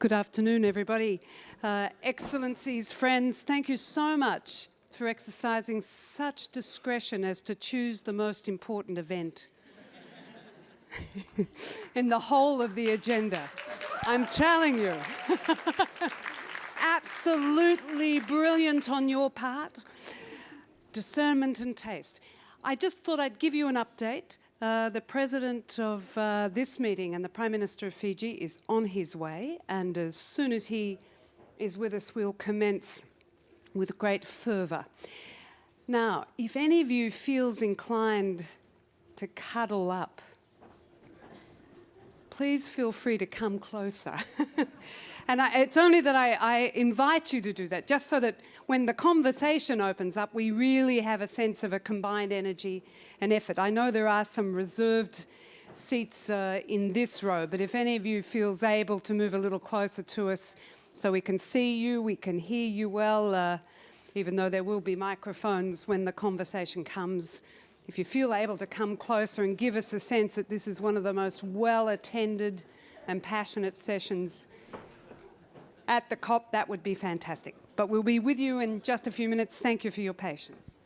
Good afternoon, everybody. Excellencies, friends, thank you so much for exercising such discretion as to choose the most important event in the whole of the agenda. I'm telling you. Absolutely brilliant on your part. Discernment and taste. I just thought I'd give you an update. The president of this meeting and the Prime Minister of Fiji is on his way, and as soon as he is with us, we'll commence with great fervour. Now, if any of you feels inclined to cuddle up, please feel free to come closer. And it's only that I invite you to do that, just so that when the conversation opens up, we really have a sense of a combined energy and effort. I know there are some reserved seats in this row, but if any of you feels able to move a little closer to us so we can see you, we can hear you well, even though there will be microphones when the conversation comes. If you feel able to come closer and give us a sense that this is one of the most well-attended and passionate sessions at the COP, that would be fantastic. But we'll be with you in just a few minutes. Thank you for your patience.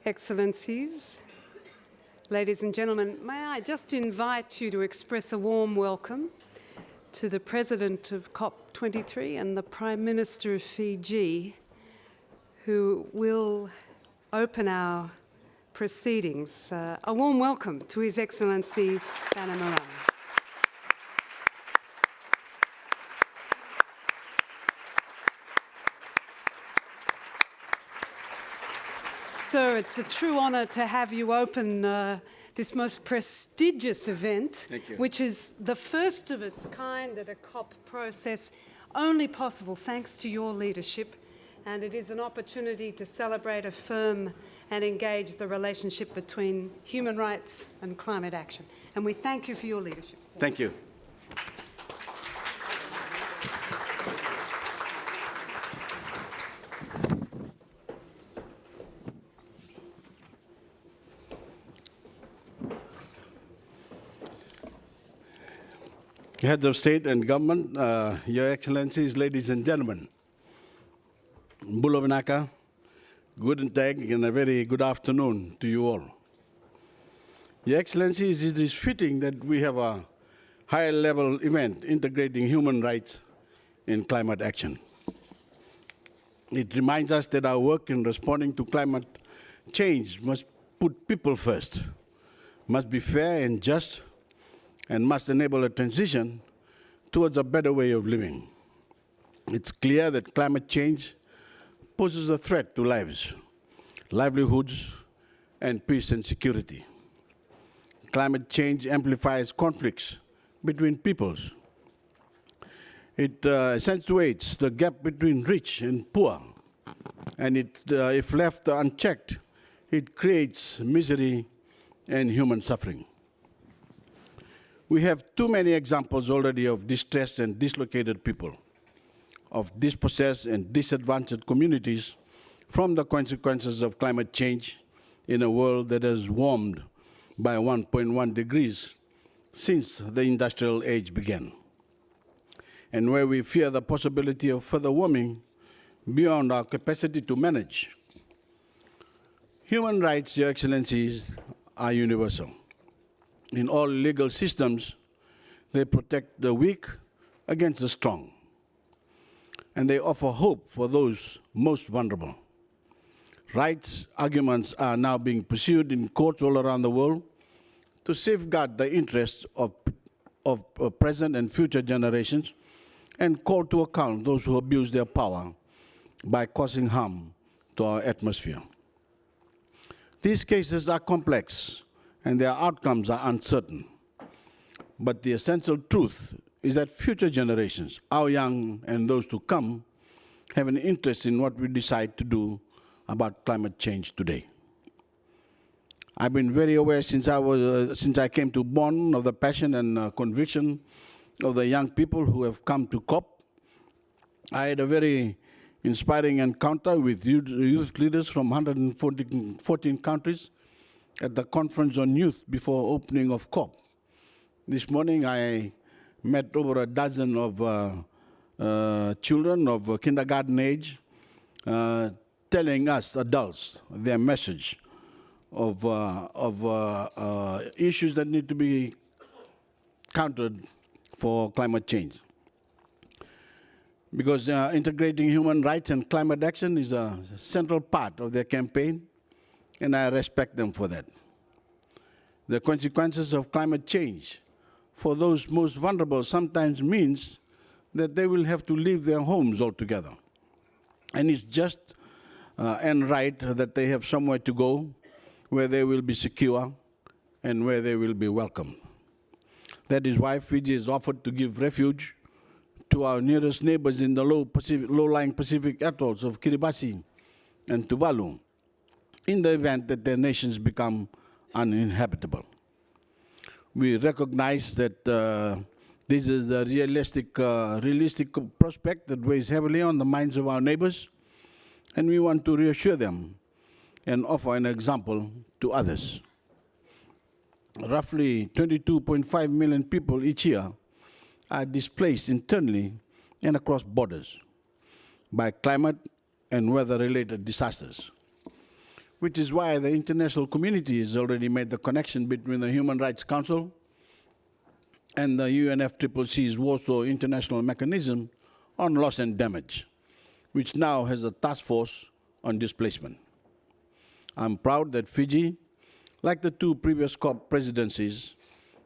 Excellencies, ladies and gentlemen, may I just invite you to express a warm welcome to the President of COP23 and the Prime Minister of Fiji, who will open our proceedings. A warm welcome to His Excellency Bainimarama. Sir, it's a true honour to have you open this most prestigious event, which is the first of its kind at a COP process, only possible thanks to your leadership, and it is an opportunity to celebrate, affirm and engage the relationship between human rights and climate action. And we thank you for your leadership, sir. Thank you. Heads of State and Government, Your Excellencies, ladies and gentlemen, Bulovinaka, Guten Tag, and a very good afternoon to you all. Your Excellencies, it is fitting that we have a high-level event integrating human rights in climate action. It reminds us that our work in responding to climate change must put people first, must be fair and just, and must enable a transition towards a better way of living. It's clear that climate change poses a threat to lives, livelihoods, and peace and security. Climate change amplifies conflicts between peoples. It accentuates the gap between rich and poor, and if left unchecked, it creates misery and human suffering. We have too many examples already of distressed and dislocated people, of dispossessed and disadvantaged communities from the consequences of climate change in a world that has warmed by 1.1 degrees since the industrial age began, and where we fear the possibility of further warming beyond our capacity to manage. Human rights, Your Excellencies, are universal. In all legal systems, they protect the weak against the strong, and they offer hope for those most vulnerable. Rights arguments are now being pursued in courts all around the world to safeguard the interests of present and future generations and call to account those who abuse their power by causing harm to our atmosphere. These cases are complex, and their outcomes are uncertain. But the essential truth is that future generations, our young and those to come, have an interest in what we decide to do about climate change today. I've been very aware since I came to Bonn of the passion and conviction of the young people who have come to COP. I had a very inspiring encounter with youth leaders from 114 countries at the Conference on Youth before opening of COP. This morning I met over a dozen of children of kindergarten age telling us adults their message of issues that need to be countered for climate change. Because integrating human rights and climate action is a central part of their campaign, and I respect them for that. The consequences of climate change for those most vulnerable sometimes means that they will have to leave their homes altogether. And it's just and right that they have somewhere to go where they will be secure and where they will be welcome. That is why Fiji has offered to give refuge to our nearest neighbors in the low-lying Pacific atolls of Kiribati and Tuvalu, in the event that their nations become uninhabitable. We recognize that this is a realistic prospect that weighs heavily on the minds of our neighbors, and we want to reassure them and offer an example to others. Roughly 22.5 million people each year are displaced internally and across borders by climate and weather-related disasters. which is why the international community has already made the connection between the Human Rights Council and the UNFCCC's Warsaw International Mechanism on Loss and Damage, which now has a task force on displacement. I'm proud that Fiji, like the two previous COP presidencies,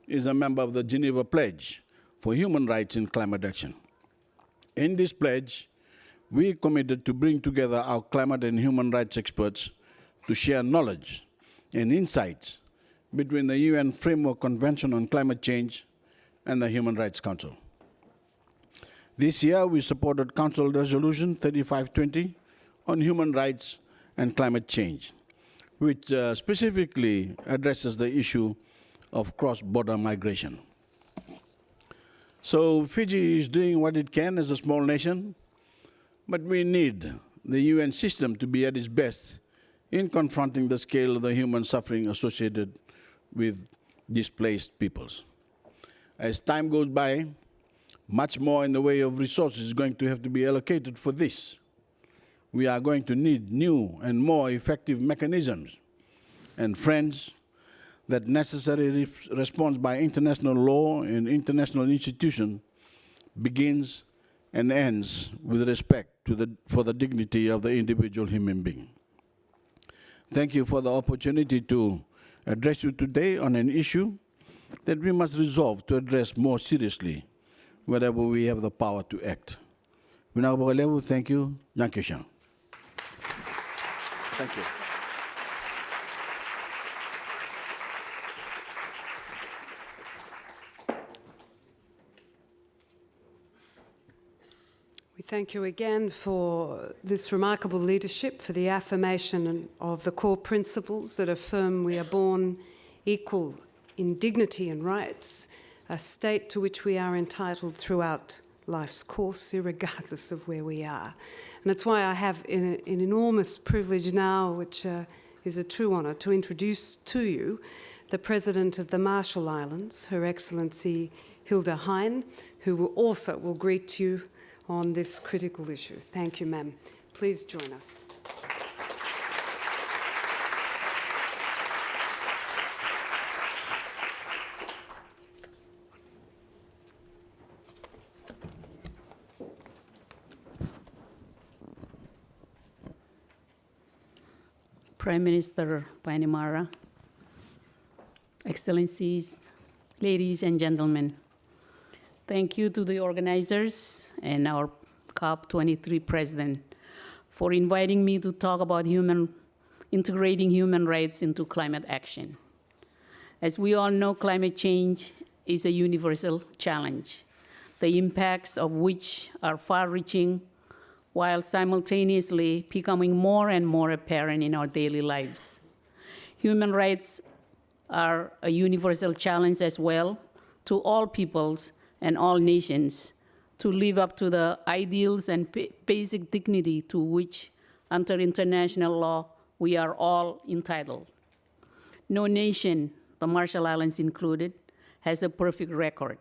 is a member of the Geneva Pledge for Human Rights in Climate Action. In this pledge, we committed to bring together our climate and human rights experts to share knowledge and insights between the UN Framework Convention on Climate Change and the Human Rights Council. This year, we supported Council Resolution 3520 on human rights and climate change, which specifically addresses the issue of cross-border migration. So Fiji is doing what it can as a small nation, but we need the UN system to be at its best in confronting the scale of the human suffering associated with displaced peoples. As time goes by, much more in the way of resources is going to have to be allocated for this. We are going to need new and more effective mechanisms and friends that necessary response by international law and international institutions begins and ends with respect for the dignity of the individual human being. Thank you for the opportunity to address you today on an issue that we must resolve to address more seriously wherever we have the power to act. Thank you. Thank you. Thank you. We thank you again for this remarkable leadership, for the affirmation of the core principles that affirm we are born equal in dignity and rights, a state to which we are entitled throughout life's course, irregardless of where we are. And it's why I have an enormous privilege now, which is a true honour, to introduce to you the President of the Marshall Islands, Her Excellency Hilda Hein, who will greet you on this critical issue. Thank you, ma'am. Please join us. Prime Minister Painimara, Excellencies, ladies and gentlemen, thank you to the organizers and our COP23 President for inviting me to talk about integrating human rights into climate action. As we all know, climate change is a universal challenge, the impacts of which are far-reaching while simultaneously becoming more and more apparent in our daily lives. Human rights are a universal challenge as well to all peoples and all nations to live up to the ideals and basic dignity to which, under international law, we are all entitled. No nation, the Marshall Islands included, has a perfect record,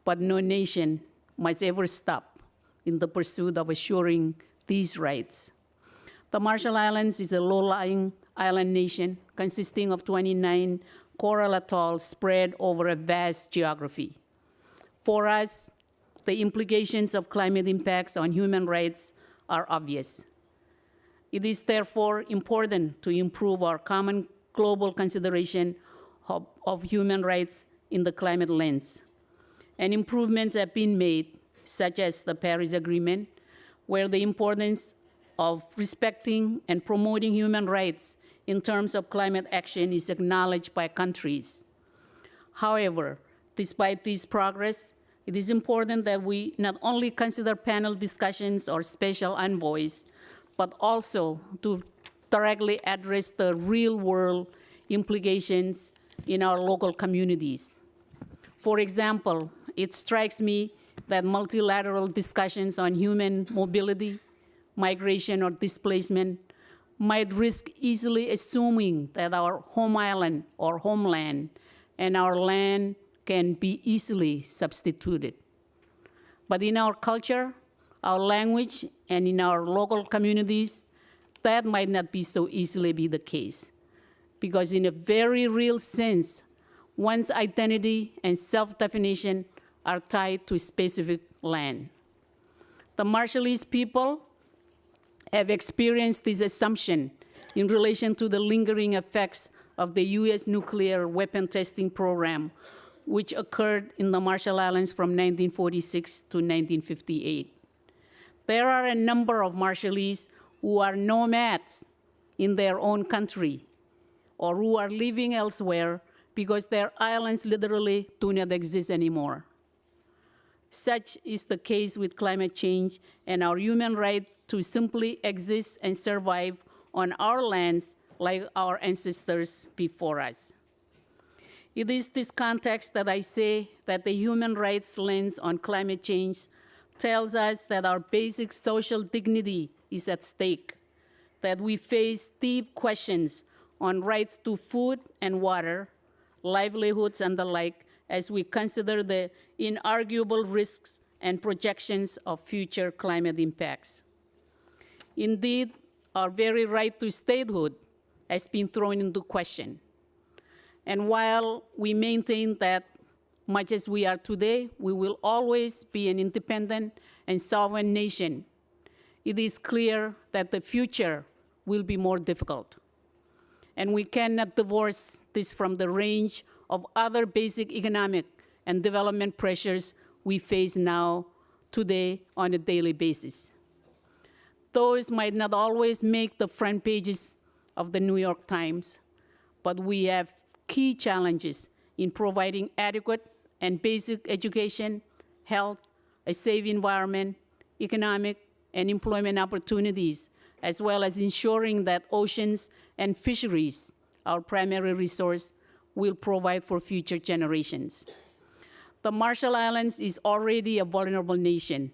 but no nation must ever stop in the pursuit of assuring these rights. The Marshall Islands is a low-lying island nation consisting of 29 coral atolls spread over a vast geography. For us, the implications of climate impacts on human rights are obvious. It is therefore important to improve our common global consideration of human rights in the climate lens. And improvements have been made, such as the Paris Agreement, where the importance of respecting and promoting human rights in terms of climate action is acknowledged by countries. However, despite this progress, it is important that we not only consider panel discussions or special envoys, but also to directly address the real-world implications in our local communities. For example, it strikes me that multilateral discussions on human mobility, migration, or displacement might risk easily assuming that our home island or homeland and our land can be easily substituted. But in our culture, our language, and in our local communities, that might not be so easily be the case, because in a very real sense, one's identity and self-definition are tied to specific land. The Marshallese people have experienced this assumption in relation to the lingering effects of the US nuclear weapon testing program, which occurred in the Marshall Islands from 1946 to 1958. There are a number of Marshallese who are nomads in their own country, or who are living elsewhere because their islands literally do not exist anymore. Such is the case with climate change and our human right to simply exist and survive on our lands like our ancestors before us. It is this context that I say that the human rights lens on climate change tells us that our basic social dignity is at stake, that we face deep questions on rights to food and water, livelihoods and the like, as we consider the inarguable risks and projections of future climate impacts. Indeed, our very right to statehood has been thrown into question. And while we maintain that much as we are today, we will always be an independent and sovereign nation, it is clear that the future will be more difficult. And we cannot divorce this from the range of other basic economic and development pressures we face now, today, on a daily basis. Those might not always make the front pages of the New York Times, but we have key challenges in providing adequate and basic education, health, a safe environment, economic and employment opportunities, as well as ensuring that oceans and fisheries, our primary resource, will provide for future generations. The Marshall Islands is already a vulnerable nation,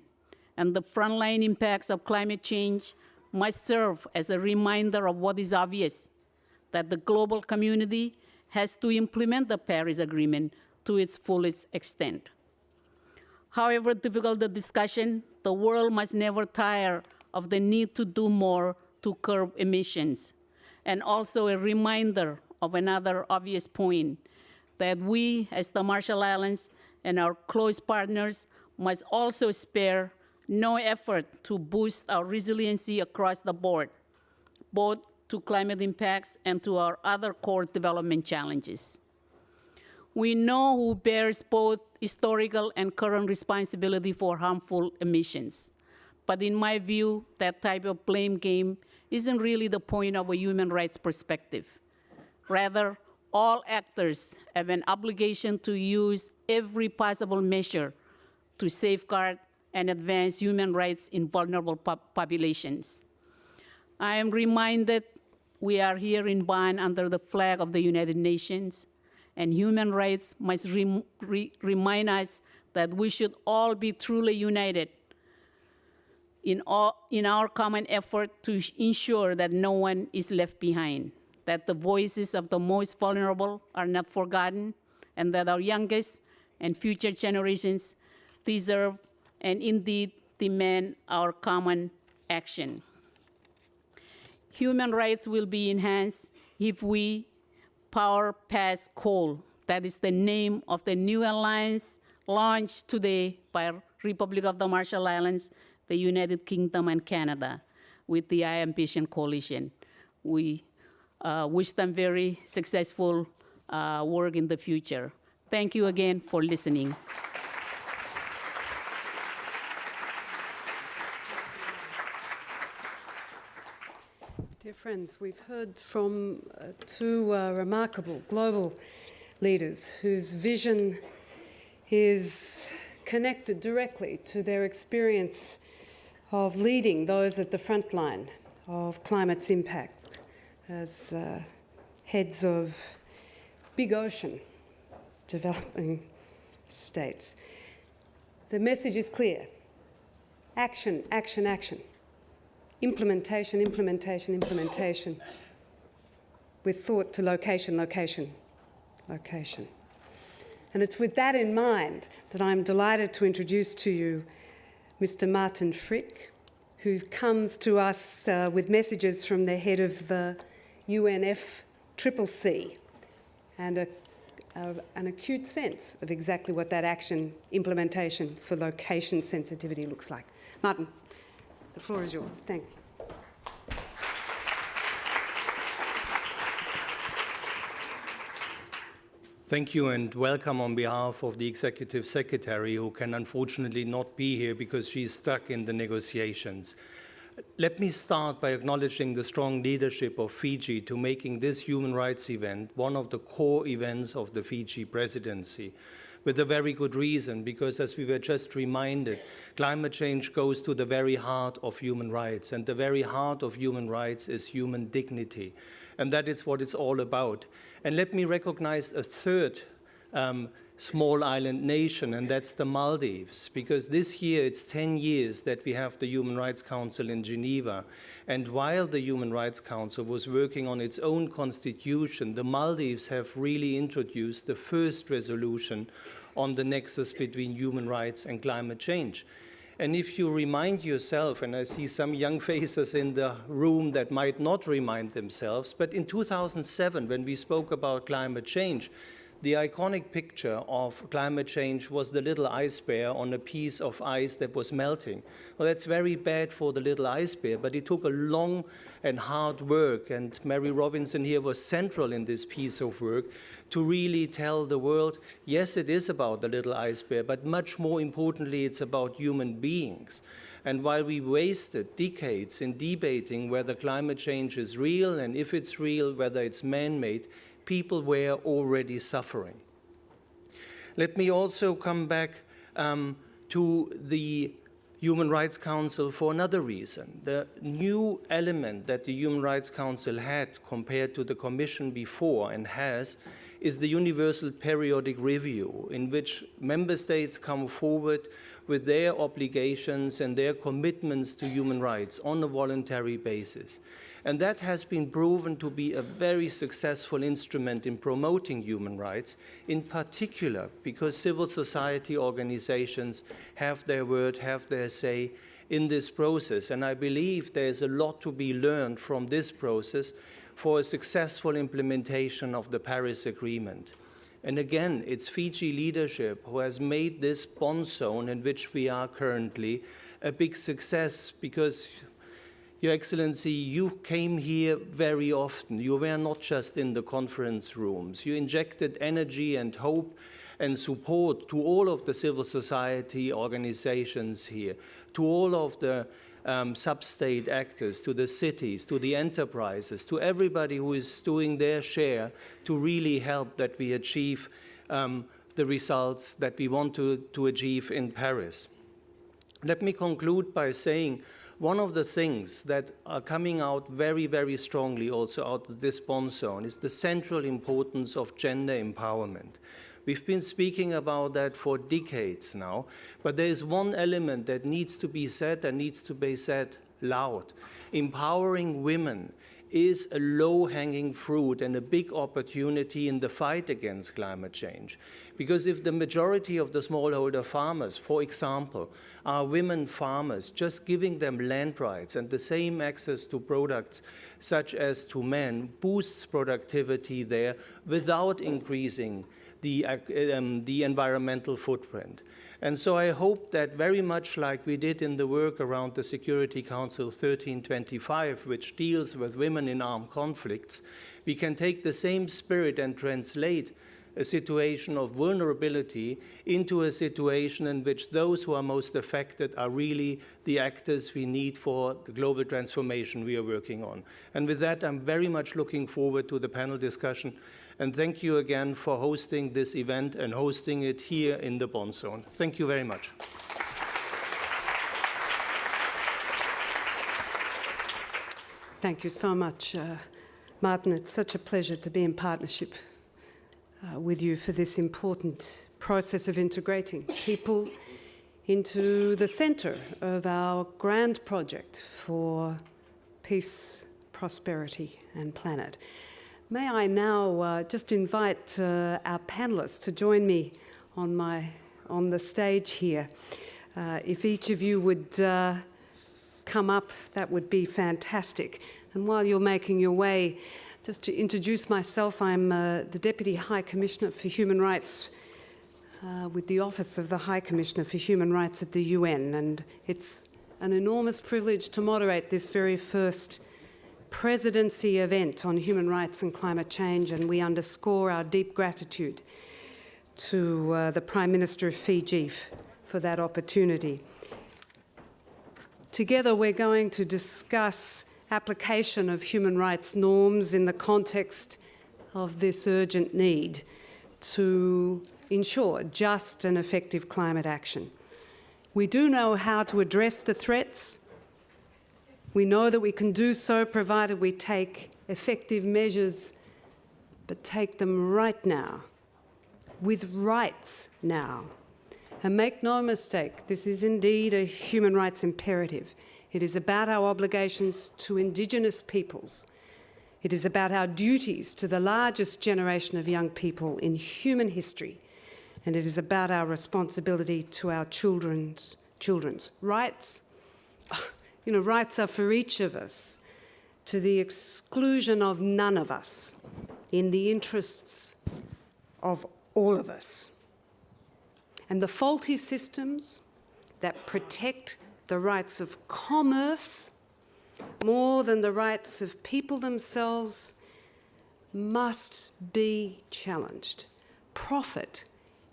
and the frontline impacts of climate change must serve as a reminder of what is obvious, that the global community has to implement the Paris Agreement to its fullest extent. However difficult the discussion, the world must never tire of the need to do more to curb emissions, and also a reminder of another obvious point, that we, as the Marshall Islands and our close partners, must also spare no effort to boost our resiliency across the board, both to climate impacts and to our other core development challenges. We know who bears both historical and current responsibility for harmful emissions. But in my view, that type of blame game isn't really the point of a human rights perspective. Rather, all actors have an obligation to use every possible measure to safeguard and advance human rights in vulnerable populations. I am reminded we are here in Bonn under the flag of the United Nations, and human rights must remind us that we should all be truly united in our common effort to ensure that no one is left behind, that the voices of the most vulnerable are not forgotten, and that our youngest and future generations deserve and indeed demand our common action. Human rights will be enhanced if we power past coal. That is the name of the new alliance launched today by Republic of the Marshall Islands, the United Kingdom, and Canada with the I Ambition Coalition. We wish them very successful work in the future. Thank you again for listening. Dear friends, we've heard from two remarkable global leaders whose vision is connected directly to their experience of leading those at the front line of climate's impact as heads of big ocean developing states. The message is clear. Action, action, action. Implementation, implementation, implementation, with thought to location, location, location. And it's with that in mind that I'm delighted to introduce to you Mr. Martin Frick, who comes to us with messages from the head of the UNFCCC and an acute sense of exactly what that action implementation for location sensitivity looks like. Martin, the floor is yours. Thank you. Thank you and welcome on behalf of the Executive Secretary, who can unfortunately not be here because she's stuck in the negotiations. Let me start by acknowledging the strong leadership of Fiji to making this human rights event one of the core events of the Fiji presidency, with a very good reason, because as we were just reminded, climate change goes to the very heart of human rights, and the very heart of human rights is human dignity. And that is what it's all about. And let me recognize a third small island nation, and that's the Maldives, because this year it's 10 years that we have the Human Rights Council in Geneva. And while the Human Rights Council was working on its own constitution, the Maldives have really introduced the first resolution on the nexus between human rights and climate change. And if you remind yourself, and I see some young faces in the room that might not remind themselves, but in 2007, when we spoke about climate change, the iconic picture of climate change was the little ice bear on a piece of ice that was melting. Well, that's very bad for the little ice bear, but it took a long and hard work, and Mary Robinson here was central in this piece of work to really tell the world, yes, it is about the little ice bear, but much more importantly, it's about human beings. And while we wasted decades in debating whether climate change is real, and if it's real, whether it's man-made, people were already suffering. Let me also come back to the Human Rights Council for another reason. The new element that the Human Rights Council had compared to the Commission before and has is the Universal Periodic Review, in which member states come forward with their obligations and their commitments to human rights on a voluntary basis. And that has been proven to be a very successful instrument in promoting human rights, in particular because civil society organizations have their word, have their say in this process. And I believe there's a lot to be learned from this process for a successful implementation of the Paris Agreement. And again, it's Fiji leadership who has made this bond zone in which we are currently a big success, because Your Excellency, you came here very often. You were not just in the conference rooms. You injected energy and hope and support to all of the civil society organizations here, to all of the sub-state actors, to the cities, to the enterprises, to everybody who is doing their share to really help that we achieve the results that we want to achieve in Paris. Let me conclude by saying one of the things that are coming out very, very strongly also out of this bond zone is the central importance of gender empowerment. We've been speaking about that for decades now, but there is one element that needs to be said and needs to be said loud. Empowering women is a low-hanging fruit and a big opportunity in the fight against climate change. Because if the majority of the smallholder farmers, for example, are women farmers, just giving them land rights and the same access to products such as to men boosts productivity there without increasing the environmental footprint. And so I hope that very much like we did in the work around the Security Council 1325, which deals with women in armed conflicts, we can take the same spirit and translate a situation of vulnerability into a situation in which those who are most affected are really the actors we need for the global transformation we are working on. And with that, I'm very much looking forward to the panel discussion. And thank you again for hosting this event and hosting it here in the Bond Zone. Thank you very much. Thank you so much, Martin. It's such a pleasure to be in partnership with you for this important process of integrating people into the centre of our grand project for peace, prosperity and planet. May I now just invite our panellists to join me on the stage here. If each of you would come up, that would be fantastic. And while you're making your way, just to introduce myself, I'm the Deputy High Commissioner for Human Rights with the Office of the High Commissioner for Human Rights at the UN, and it's an enormous privilege to moderate this very first Presidency Event on human rights and climate change, and we underscore our deep gratitude to the Prime Minister of Fiji for that opportunity. Together we're going to discuss application of human rights norms in the context of this urgent need to ensure just and effective climate action. We do know how to address the threats. We know that we can do so provided we take effective measures, but take them right now, with rights now. And make no mistake, this is indeed a human rights imperative. It is about our obligations to Indigenous peoples. It is about our duties to the largest generation of young people in human history. And it is about our responsibility to our children's rights. Rights are for each of us, to the exclusion of none of us, in the interests of all of us. And the faulty systems that protect the rights of commerce more than the rights of people themselves must be challenged. Profit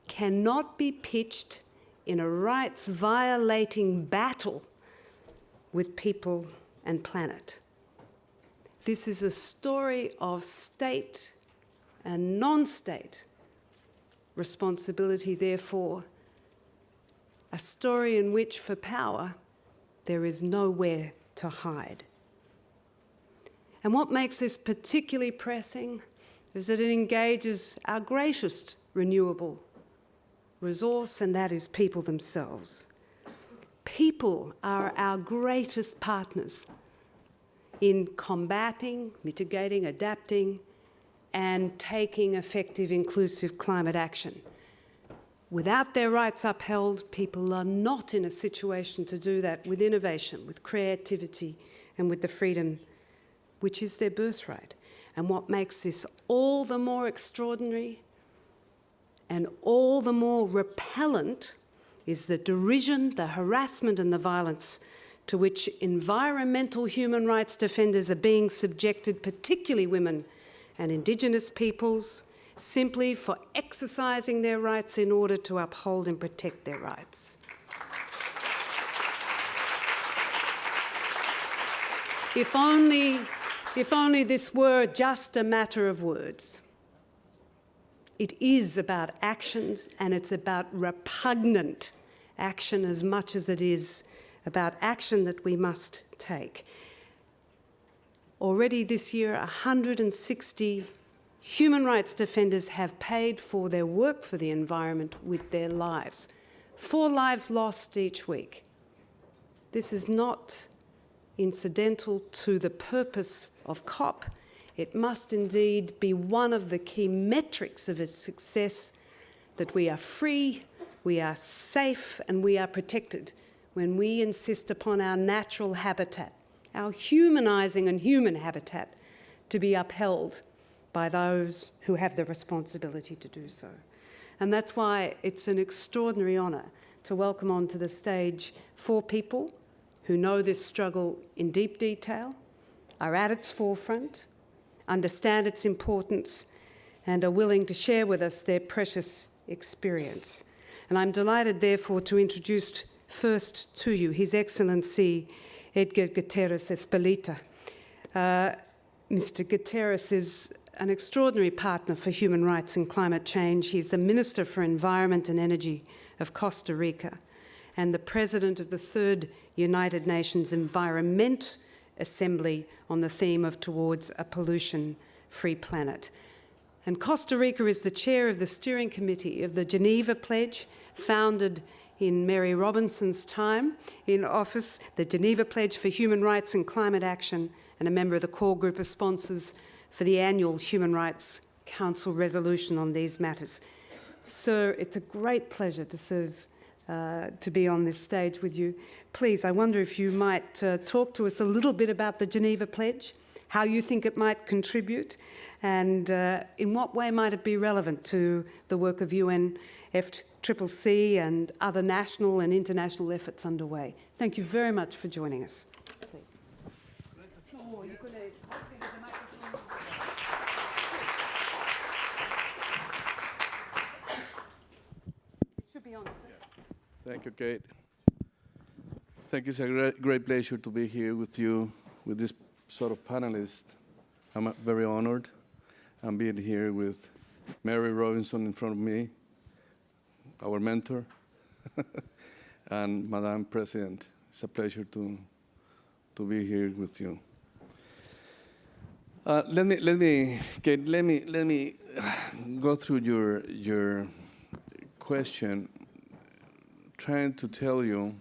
cannot be pitched in a rights-violating battle with people and planet. This is a story of state and non-state responsibility, therefore, a story in which, for power, there is nowhere to hide. And what makes this particularly pressing is that it engages our greatest renewable resource, and that is people themselves. People are our greatest partners in combating, mitigating, adapting, and taking effective, inclusive climate action. Without their rights upheld, people are not in a situation to do that with innovation, with creativity, and with the freedom which is their birthright. And what makes this all the more extraordinary and all the more repellent is the derision, the harassment, and the violence to which environmental human rights defenders are being subjected, particularly women and Indigenous peoples, simply for exercising their rights in order to uphold and protect their rights. If only this were just a matter of words. It is about actions, and it's about repugnant action as much as it is about action that we must take. Already this year, 160 human rights defenders have paid for their work for the environment with their lives. 4 lives lost each week. This is not incidental to the purpose of COP. It must indeed be one of the key metrics of its success that we are free, we are safe, and we are protected when we insist upon our natural habitat, our humanising and human habitat, to be upheld by those who have the responsibility to do so. And that's why it's an extraordinary honour to welcome onto the stage 4 people who know this struggle in deep detail, are at its forefront, understand its importance, and are willing to share with us their precious experience. And I'm delighted, therefore, to introduce first to you His Excellency Edgar Guterres Espelita. Mr. Guterres is an extraordinary partner for human rights and climate change. He's the Minister for Environment and Energy of Costa Rica and the President of the 3rd United Nations Environment Assembly on the theme of Towards a Pollution-Free Planet. And Costa Rica is the chair of the steering committee of the Geneva Pledge, founded in Mary Robinson's time in office, the Geneva Pledge for Human Rights and Climate Action, and a member of the core group of sponsors for the annual Human Rights Council resolution on these matters. Sir, it's a great pleasure to serve to be on this stage with you. Please, I wonder if you might talk to us a little bit about the Geneva Pledge, how you think it might contribute, and in what way might it be relevant to the work of UNFCCC and other national and international efforts underway. Thank you very much for joining us. Please. Oh, you're gonna, there's a microphone. It should be on, sir. Thank you, Kate. Thank you. It's a great pleasure to be here with you, with this sort of panelist. I'm very honored. I'm being here with Mary Robinson in front of me, our mentor, and Madam President. It's a pleasure to be here with you. Let me, Kate, let me go through your question, trying to tell you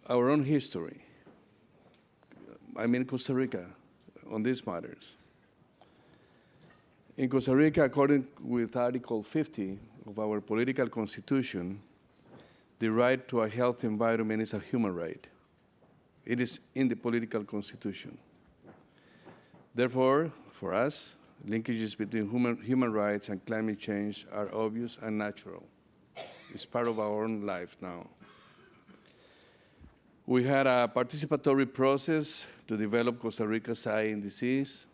our own history. I mean Costa Rica on these matters. In Costa Rica, according with Article 50 of our political constitution, the right to a healthy environment is a human right. It is in the political constitution. Therefore, for us, linkages between human rights and climate change are obvious and natural. It's part of our own life now. We had a participatory process to develop Costa Rica's INDCs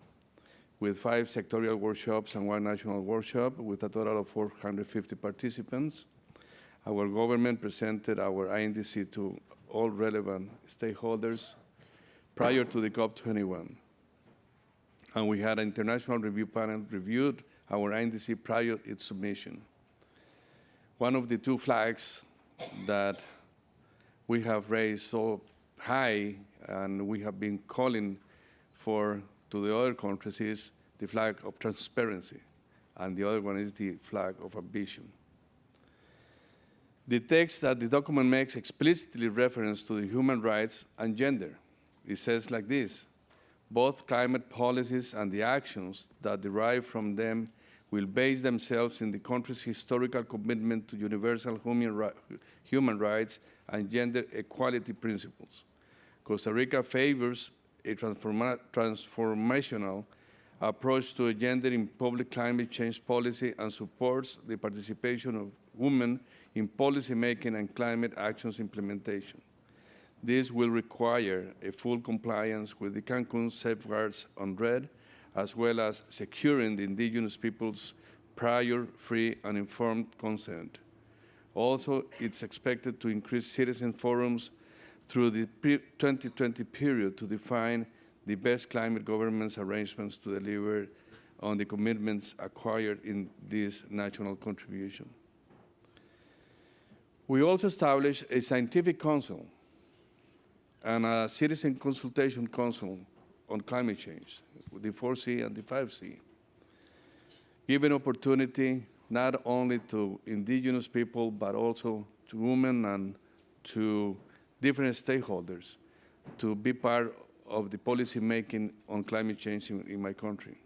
with 5 sectorial workshops and 1 national workshop with a total of 450 participants. Our government presented our INDC to all relevant stakeholders prior to the COP21. And we had an international review panel reviewed our INDC prior to its submission. One of the 2 flags that we have raised so high and we have been calling for to the other countries is the flag of transparency, and the other one is the flag of ambition. The text that the document makes explicitly reference to the human rights and gender. It says like this: both climate policies and the actions that derive from them will base themselves in the country's historical commitment to universal human rights and gender equality principles. Costa Rica favors a transformational approach to gender in public climate change policy and supports the participation of women in policymaking and climate actions implementation. This will require a full compliance with the Cancun safeguards on REDD, as well as securing the indigenous people's prior, free, and informed consent. Also, it's expected to increase citizen forums through the pre-2020 period to define the best climate governance arrangements to deliver on the commitments acquired in this national contribution. We also established a scientific council and a citizen consultation council on climate change, the 4C and the 5C, giving opportunity not only to indigenous people, but also to women and to different stakeholders to be part of the policy making on climate change in my country.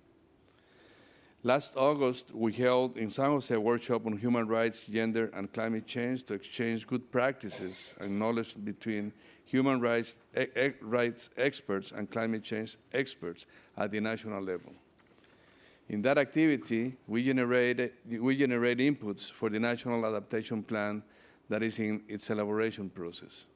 Last August, we held in San Jose a workshop on human rights, gender, and climate change to exchange good practices and knowledge between human rights experts and climate change experts at the national level. In that activity, we generate inputs for the National Adaptation Plan that is in its elaboration process.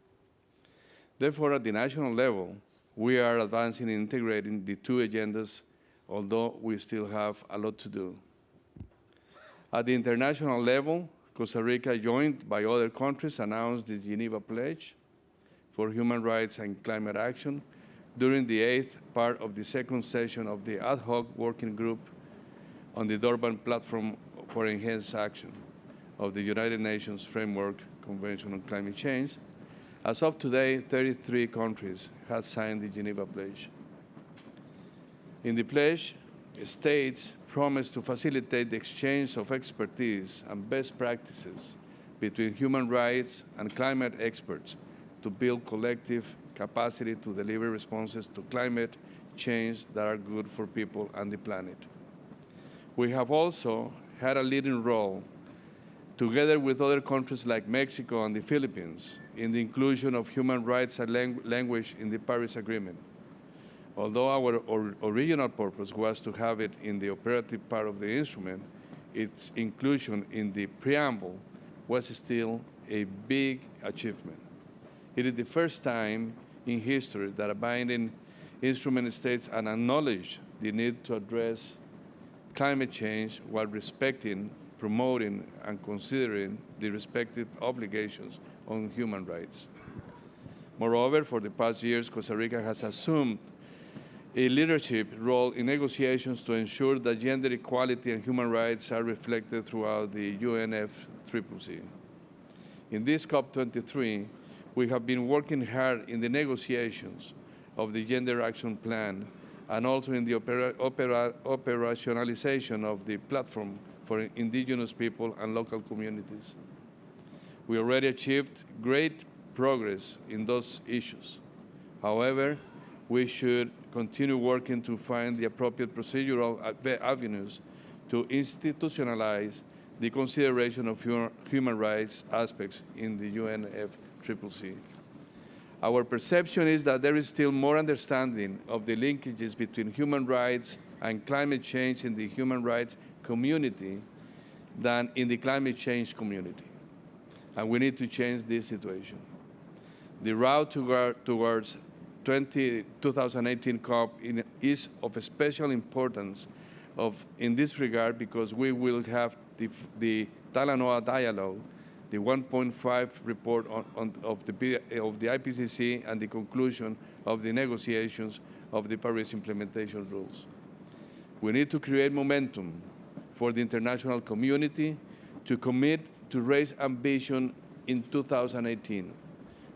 Therefore, at the national level, we are advancing in integrating the 2 agendas, although we still have a lot to do. At the international level, Costa Rica, joined by other countries, announced the Geneva Pledge for Human Rights and Climate Action during the 8th part of the 2nd session of the ad hoc working group on the Durban Platform for Enhanced Action of the United Nations Framework Convention on Climate Change. As of today, 33 countries have signed the Geneva Pledge. In the pledge, states promise to facilitate the exchange of expertise and best practices between human rights and climate experts to build collective capacity to deliver responses to climate change that are good for people and the planet. We have also had a leading role together with other countries like Mexico and the Philippines, in the inclusion of human rights and language in the Paris Agreement. Although our original purpose was to have it in the operative part of the instrument, its inclusion in the preamble was still a big achievement. It is the first time in history that a binding instrument states and acknowledges the need to address climate change while respecting, promoting, and considering the respective obligations on human rights. Moreover, for the past years, Costa Rica has assumed a leadership role in negotiations to ensure that gender equality and human rights are reflected throughout the UNFCCC. In this COP23, we have been working hard in the negotiations of the Gender Action Plan and also in the operationalization of the platform for indigenous people and local communities. We already achieved great progress in those issues. However, we should continue working to find the appropriate procedural avenues to institutionalize the consideration of human rights aspects in the UNFCCC. Our perception is that there is still more understanding of the linkages between human rights and climate change in the human rights community than in the climate change community. And we need to change this situation. The route towards 2018 COP is of special importance in this regard because we will have the Talanoa Dialogue, the 1.5 report of the IPCC, and the conclusion of the negotiations of the Paris implementation rules. We need to create momentum for the international community to commit to raise ambition in 2018,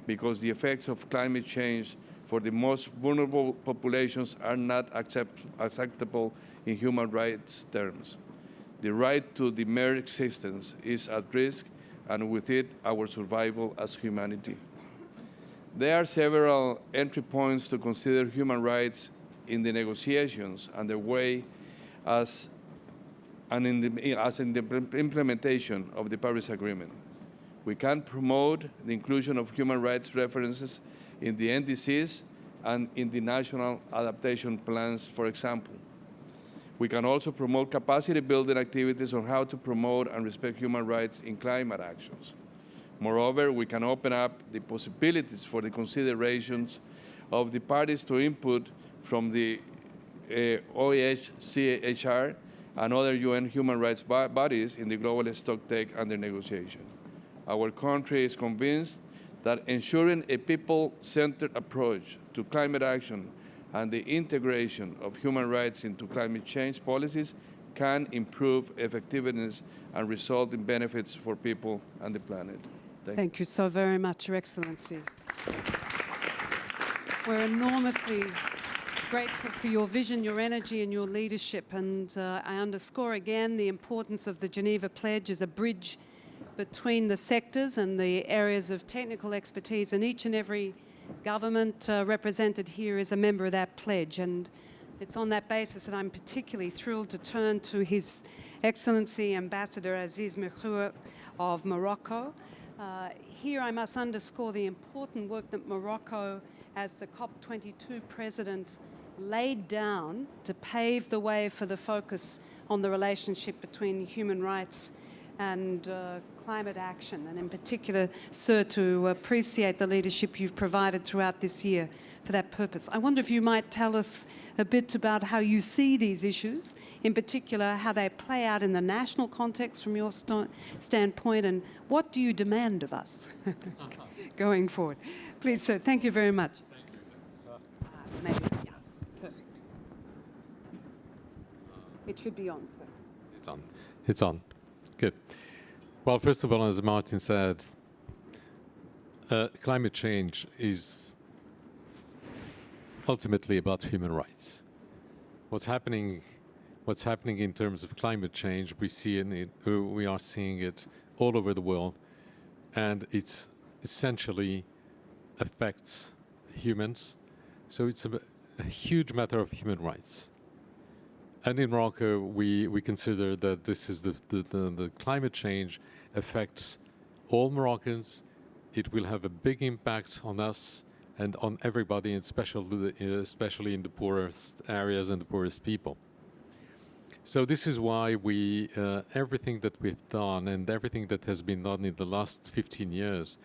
because the effects of climate change for the most vulnerable populations are not acceptable in human rights terms. The right to the mere existence is at risk, and with it, our survival as humanity. There are several entry points to consider human rights in the negotiations underway as in the implementation of the Paris Agreement. We can promote the inclusion of human rights references in the NDCs and in the national adaptation plans, for example. We can also promote capacity building activities on how to promote and respect human rights in climate actions. Moreover, we can open up the possibilities for the considerations of the parties to input from the OHCHR and other UN human rights bodies in the global stocktake under negotiation. Our country is convinced that ensuring a people-centered approach to climate action and the integration of human rights into climate change policies can improve effectiveness and result in benefits for people and the planet. Thank you so very much, Your Excellency. We're enormously grateful for your vision, your energy, and your leadership. And I underscore again the importance of the Geneva Pledge as a bridge between the sectors and the areas of technical expertise, and each and every government represented here is a member of that pledge. And it's on that basis that I'm particularly thrilled to turn to His Excellency Ambassador Aziz Mekhour of Morocco. Here I must underscore the important work that Morocco, as the COP22 president, laid down to pave the way for the focus on the relationship between human rights and climate action, and in particular, sir, to appreciate the leadership you've provided throughout this year for that purpose. I wonder if you might tell us a bit about how you see these issues, in particular, how they play out in the national context from your standpoint, and what do you demand of us going forward? Please, sir, thank you very much. Maybe, yeah, perfect. It should be on, sir. It's on. It's on. Good. Well, first of all, as Martin said, climate change is ultimately about human rights. What's happening in terms of climate change, we are seeing it all over the world, and it's essentially affects humans. So it's a huge matter of human rights. And in Morocco, we consider that this is the climate change affects all Moroccans. It will have a big impact on us and on everybody, and especially in the poorest areas and the poorest people. So this is why we, everything that we've done and everything that has been done in the last 15 years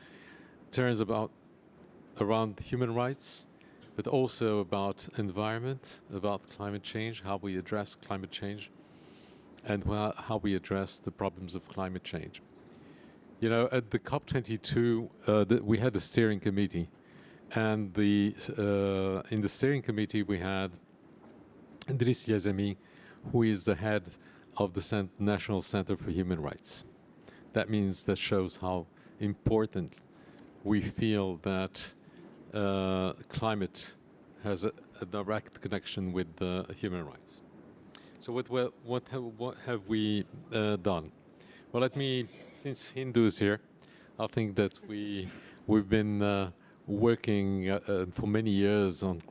turns around human rights, but also about environment, about climate change, how we address climate change, and how we address the problems of climate change. You know, at the COP22, we had a steering committee, and in the steering committee we had Idriss Yazami, who is the head of the National Center for Human Rights. That means, that shows how important we feel that climate has a direct connection with human rights. So what have we done? Well, let me, since Hindu is here, I think that we've been working for many years on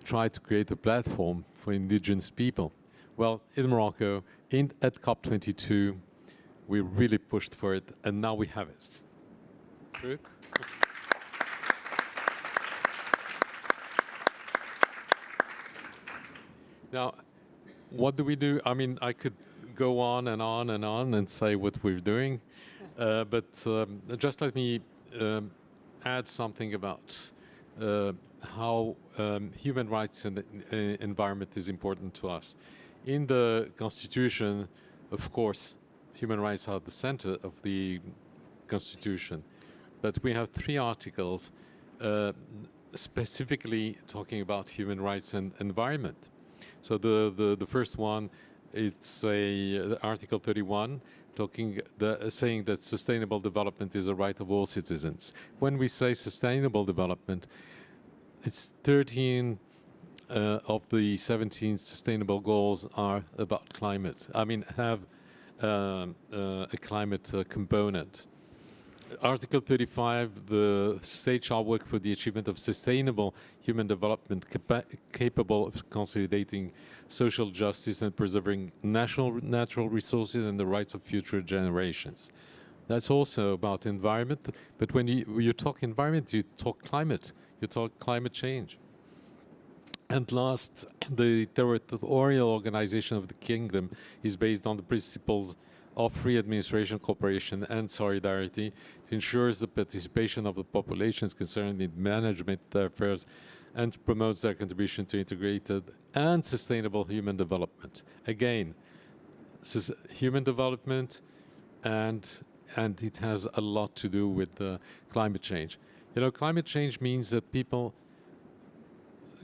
try to create a platform for indigenous people. Well, in Morocco, at COP22, we really pushed for it, and now we have it. True? Now, what do we do? I mean, I could go on and on and on and say what we're doing, but just let me add something about how human rights and the environment is important to us. In the Constitution, of course, human rights are at the center of the Constitution, but we have 3 articles specifically talking about human rights and environment. So the first one, it's Article 31, saying that sustainable development is a right of all citizens. When we say sustainable development, it's 13 of the 17 sustainable goals are about climate. I mean, have a climate component. Article 35, the state shall work for the achievement of sustainable human development capable of consolidating social justice and preserving natural resources and the rights of future generations. That's also about environment, but when you talk environment, you talk climate, you talk climate change. And last, the territorial organization of the kingdom is based on the principles of free administration, cooperation, and solidarity to ensure the participation of the populations concerned in management affairs and promotes their contribution to integrated and sustainable human development. Again, human development, and it has a lot to do with climate change. You know, climate change means that people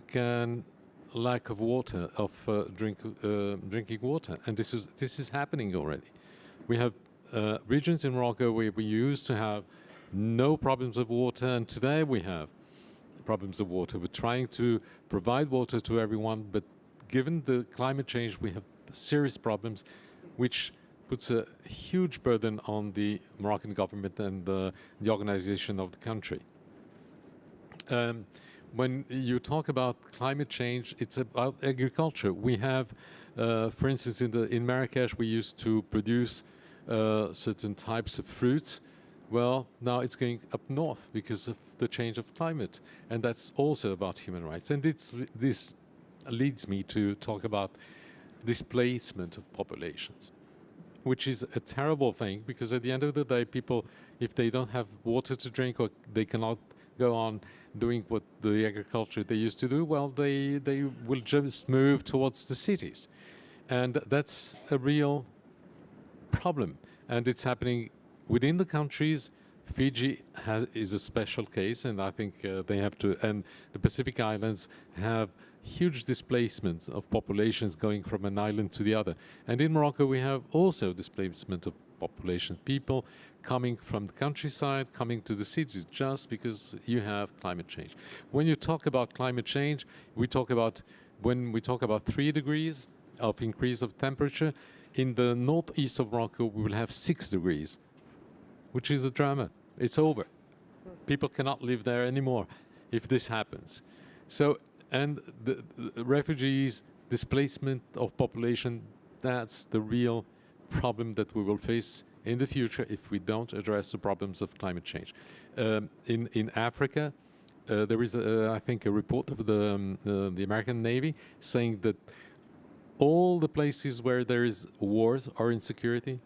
can lack of water, of drinking water, and this is happening already. We have regions in Morocco where we used to have no problems of water, and today we have problems of water. We're trying to provide water to everyone, but given the climate change, we have serious problems, which puts a huge burden on the Moroccan government and the organization of the country. When you talk about climate change, it's about agriculture. We have, for instance, in Marrakesh, we used to produce certain types of fruits. Well, now it's going up north because of the change of climate, and that's also about human rights. And this leads me to talk about displacement of populations, which is a terrible thing, because at the end of the day, people, if they don't have water to drink, or they cannot go on doing what the agriculture they used to do, well, they will just move towards the cities. And that's a real problem. And it's happening within the countries. Fiji is a special case, and I think they have to, and the Pacific Islands have huge displacement of populations going from an island to the other. And in Morocco, we have also displacement of population, people coming from the countryside, coming to the cities, just because you have climate change. When you talk about climate change, when we talk about 3 degrees of increase of temperature, in the northeast of Morocco, we will have 6 degrees, which is a drama. It's over. People cannot live there anymore if this happens. So, and the refugees displacement of population, that's the real problem that we will face in the future if we don't address the problems of climate change. In Africa, there is, I think, a report of the American Navy saying that all the places where there is wars or insecurity,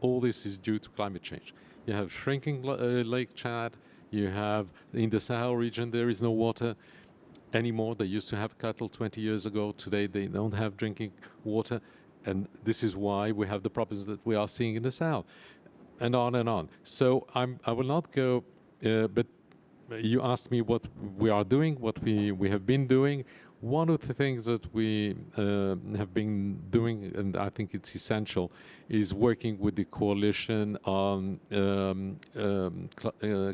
all this is due to climate change. You have shrinking Lake Chad, you have, in the Sahel region, there is no water anymore. They used to have cattle 20 years ago. Today, they don't have drinking water. And this is why we have the problems that we are seeing in the Sahel, and on and on. So I will not go, but you asked me what we are doing, what we have been doing. One of the things that we have been doing, and I think it's essential, is working with the coalition on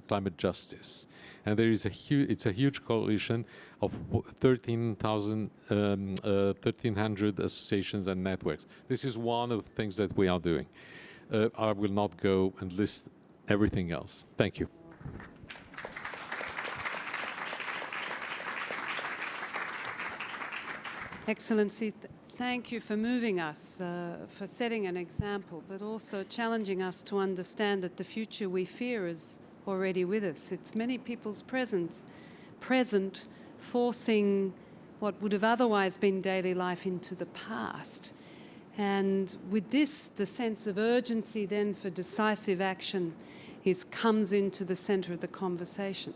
climate justice. And there is it's a huge coalition of 1,300 associations and networks. This is one of the things that we are doing. I will not go and list everything else. Thank you. Excellency, thank you for moving us, for setting an example, but also challenging us to understand that the future we fear is already with us. It's many people's present, forcing what would have otherwise been daily life into the past. And with this, the sense of urgency then for decisive action comes into the centre of the conversation.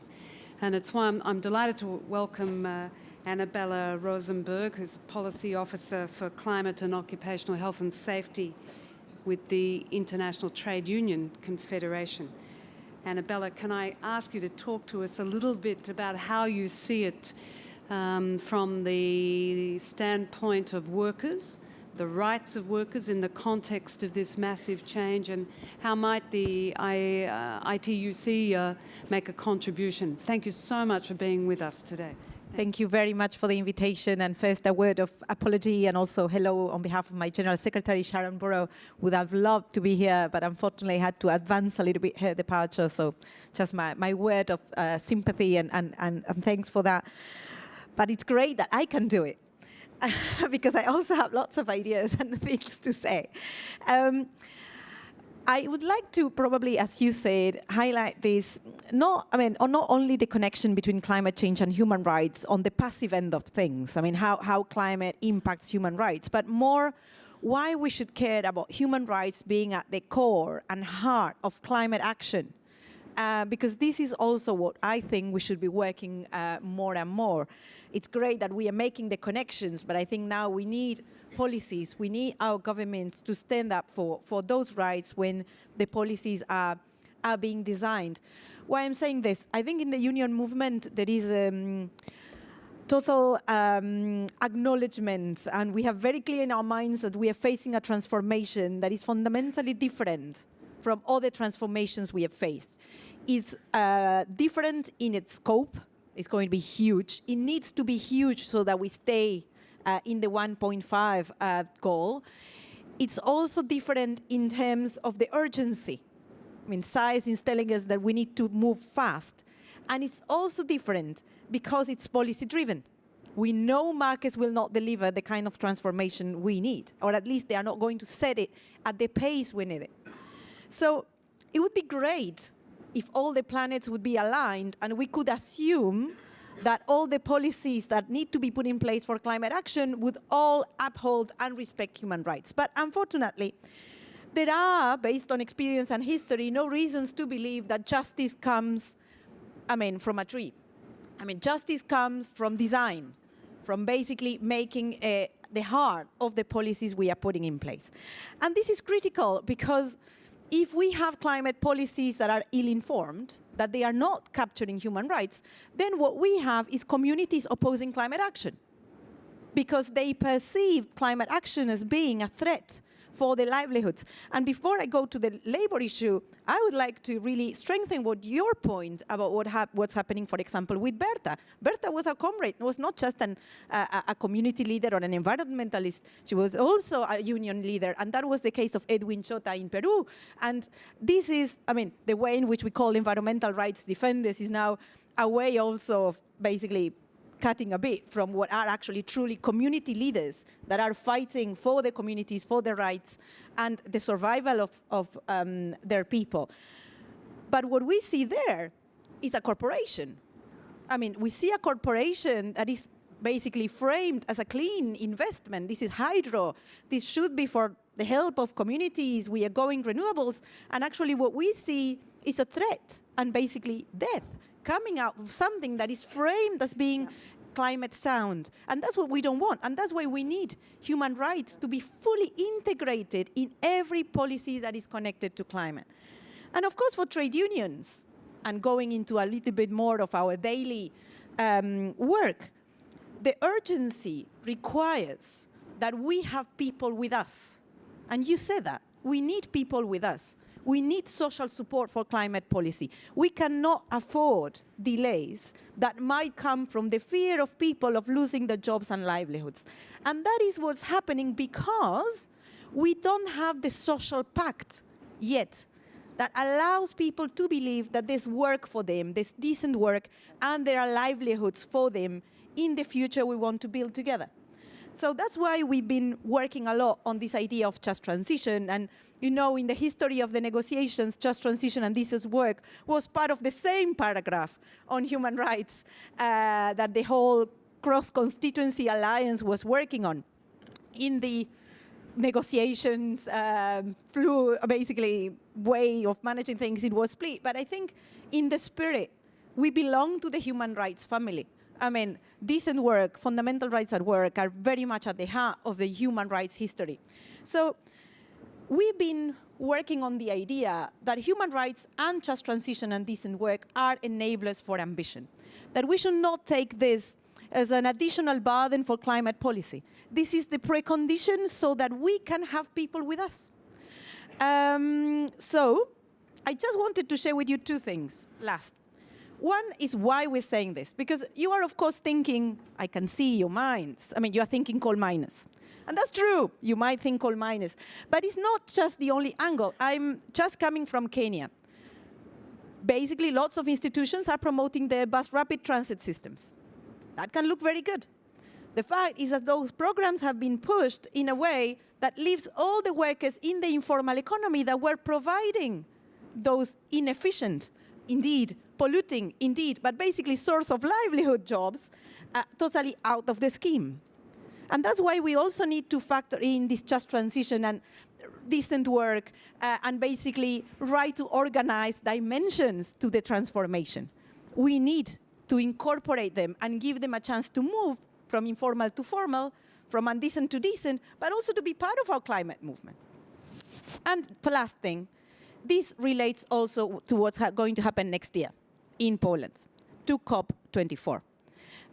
And it's why I'm delighted to welcome Annabella Rosenberg, who's a Policy Officer for Climate and Occupational Health and Safety with the International Trade Union Confederation. Annabella, can I ask you to talk to us a little bit about how you see it from the standpoint of workers, the rights of workers in the context of this massive change, and how might the ITUC make a contribution? Thank you so much for being with us today. Thank you very much for the invitation. And first, a word of apology and also hello on behalf of my General Secretary, Sharon Burrow. Would have loved to be here, but unfortunately had to advance a little bit her departure. So just my word of sympathy and thanks for that. But it's great that I can do it because I also have lots of ideas and things to say. I would like to probably, as you said, highlight this, not only the connection between climate change and human rights on the passive end of things, how climate impacts human rights, but more why we should care about human rights being at the core and heart of climate action. Because this is also what I think we should be working more and more. It's great that we are making the connections, but I think now we need policies, we need our governments to stand up for those rights when the policies are being designed. Why I'm saying this, I think in the union movement there is total acknowledgement, and we have very clear in our minds that we are facing a transformation that is fundamentally different from other transformations we have faced. It's different in its scope. It's going to be huge. It needs to be huge so that we stay in the 1.5 goal. It's also different in terms of the urgency. Science is telling us that we need to move fast. And it's also different because it's policy-driven. We know markets will not deliver the kind of transformation we need, or at least they are not going to set it at the pace we need it. So it would be great if all the planets would be aligned and we could assume that all the policies that need to be put in place for climate action would all uphold and respect human rights. But unfortunately, there are, based on experience and history, no reasons to believe that justice comes, from a tree. Justice comes from design, from basically making the heart of the policies we are putting in place. And this is critical because if we have climate policies that are ill-informed, that they are not capturing human rights, then what we have is communities opposing climate action because they perceive climate action as being a threat for their livelihoods. And before I go to the labor issue, I would like to really strengthen your point about what's happening, for example, with Berta. Berta was a comrade, was not just a community leader or an environmentalist. She was also a union leader, and that was the case of Edwin Chota in Peru. And this is, the way in which we call environmental rights defenders is now a way also of basically cutting a bit from what are actually truly community leaders that are fighting for the communities, for their rights, and the survival of their people. But what we see there is a corporation. I mean, we see a corporation that is basically framed as a clean investment. This is hydro. This should be for the help of communities. We are going renewables. And actually what we see is a threat and basically death coming out of something that is framed as being climate sound. And that's what we don't want. And that's why we need human rights to be fully integrated in every policy that is connected to climate. And of course, for trade unions, and going into a little bit more of our daily work, the urgency requires that we have people with us. And you said that. We need people with us. We need social support for climate policy. We cannot afford delays that might come from the fear of people of losing their jobs and livelihoods. And that is what's happening because we don't have the social pact yet that allows people to believe that there's work for them, there's decent work, and there are livelihoods for them in the future we want to build together. So that's why we've been working a lot on this idea of just transition. And you know, in the history of the negotiations, just transition and this is work was part of the same paragraph on human rights that the whole cross-constituency alliance was working on. In the negotiations, basically way of managing things, it was split. But I think in the spirit, we belong to the human rights family. I mean, decent work, fundamental rights at work are very much at the heart of the human rights history. So we've been working on the idea that human rights and just transition and decent work are enablers for ambition, that we should not take this as an additional burden for climate policy. This is the precondition so that we can have people with us. So I just wanted to share with you two things last. One is why we're saying this, because you are, of course, thinking, I can see your minds. I mean, you are thinking coal miners. And that's true. You might think coal miners. But it's not just the only angle. I'm just coming from Kenya. Basically, lots of institutions are promoting their bus rapid transit systems. That can look very good. The fact is that those programs have been pushed in a way that leaves all the workers in the informal economy that were providing those inefficient, indeed, polluting, indeed, but basically source of livelihood jobs totally out of the scheme. And that's why we also need to factor in this just transition and decent work and basically right to organize dimensions to the transformation. We need to incorporate them and give them a chance to move from informal to formal, from undecent to decent, but also to be part of our climate movement. And the last thing, this relates also to what's going to happen next year in Poland, to COP24.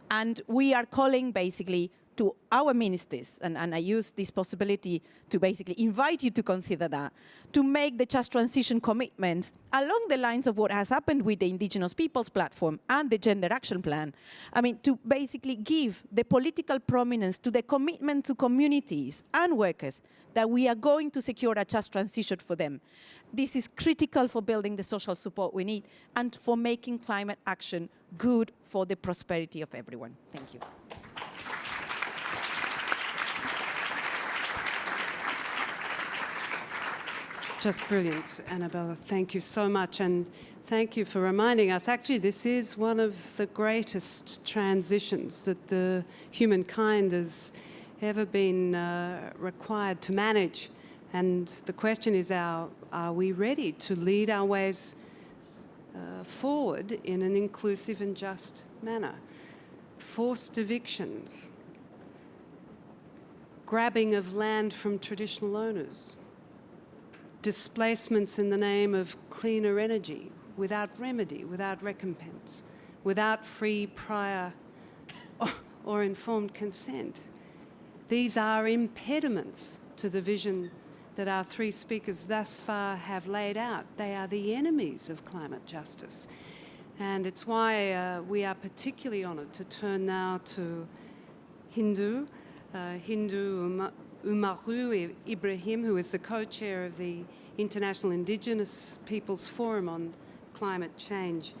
And we are calling basically to our ministers, and I use this possibility to basically invite you to consider that, to make the just transition commitments along the lines of what has happened with the Indigenous Peoples Platform and the Gender Action Plan. I mean, to basically give the political prominence to the commitment to communities and workers that we are going to secure a just transition for them. This is critical for building the social support we need and for making climate action good for the prosperity of everyone. Thank you. Just brilliant, Annabella. Thank you so much. And thank you for reminding us. Actually, this is one of the greatest transitions that the humankind has ever been required to manage. And the question is, are we ready to lead our ways forward in an inclusive and just manner? Forced evictions, grabbing of land from traditional owners, displacements in the name of cleaner energy without remedy, without recompense, without free, prior or informed consent. These are impediments to the vision that our three speakers thus far have laid out. They are the enemies of climate justice. And it's why we are particularly honoured to turn now to Hindu Umaru Ibrahim, who is the co-chair of the International Indigenous Peoples Forum on Climate Change.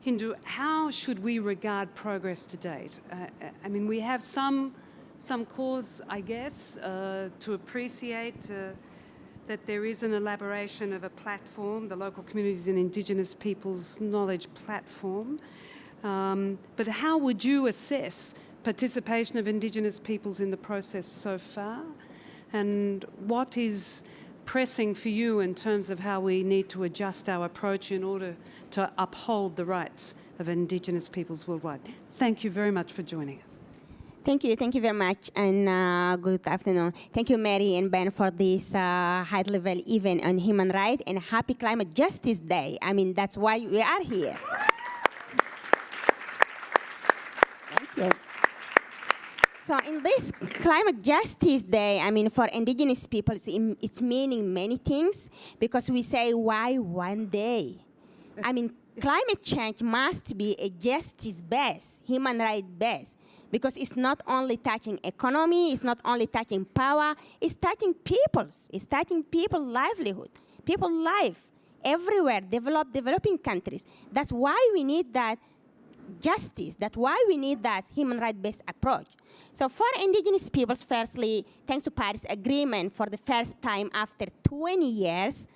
Hindu, how should we regard progress to date? I mean, we have some cause, I guess, to appreciate that there is an elaboration of a platform, the Local Communities and Indigenous Peoples Knowledge Platform. But how would you assess participation of Indigenous peoples in the process so far? And what is pressing for you in terms of how we need to adjust our approach in order to uphold the rights of Indigenous peoples worldwide? Thank you very much for joining us. Thank you very much, and good afternoon. Thank you, Mary and Ben, for this high-level event on human rights, and happy Climate Justice Day. I mean, that's why we are here. Thank you. So in this Climate Justice Day, I mean, for Indigenous peoples, it's meaning many things, because we say, why one day? I mean, climate change must be a justice-based, human rights-based, because it's not only touching economy, it's not only touching power, it's touching peoples. It's touching people's livelihood, people's life, everywhere, developing countries. That's why we need that justice. That's why we need that human rights-based approach. So for Indigenous peoples, firstly, thanks to Paris Agreement, for the first time after 20 years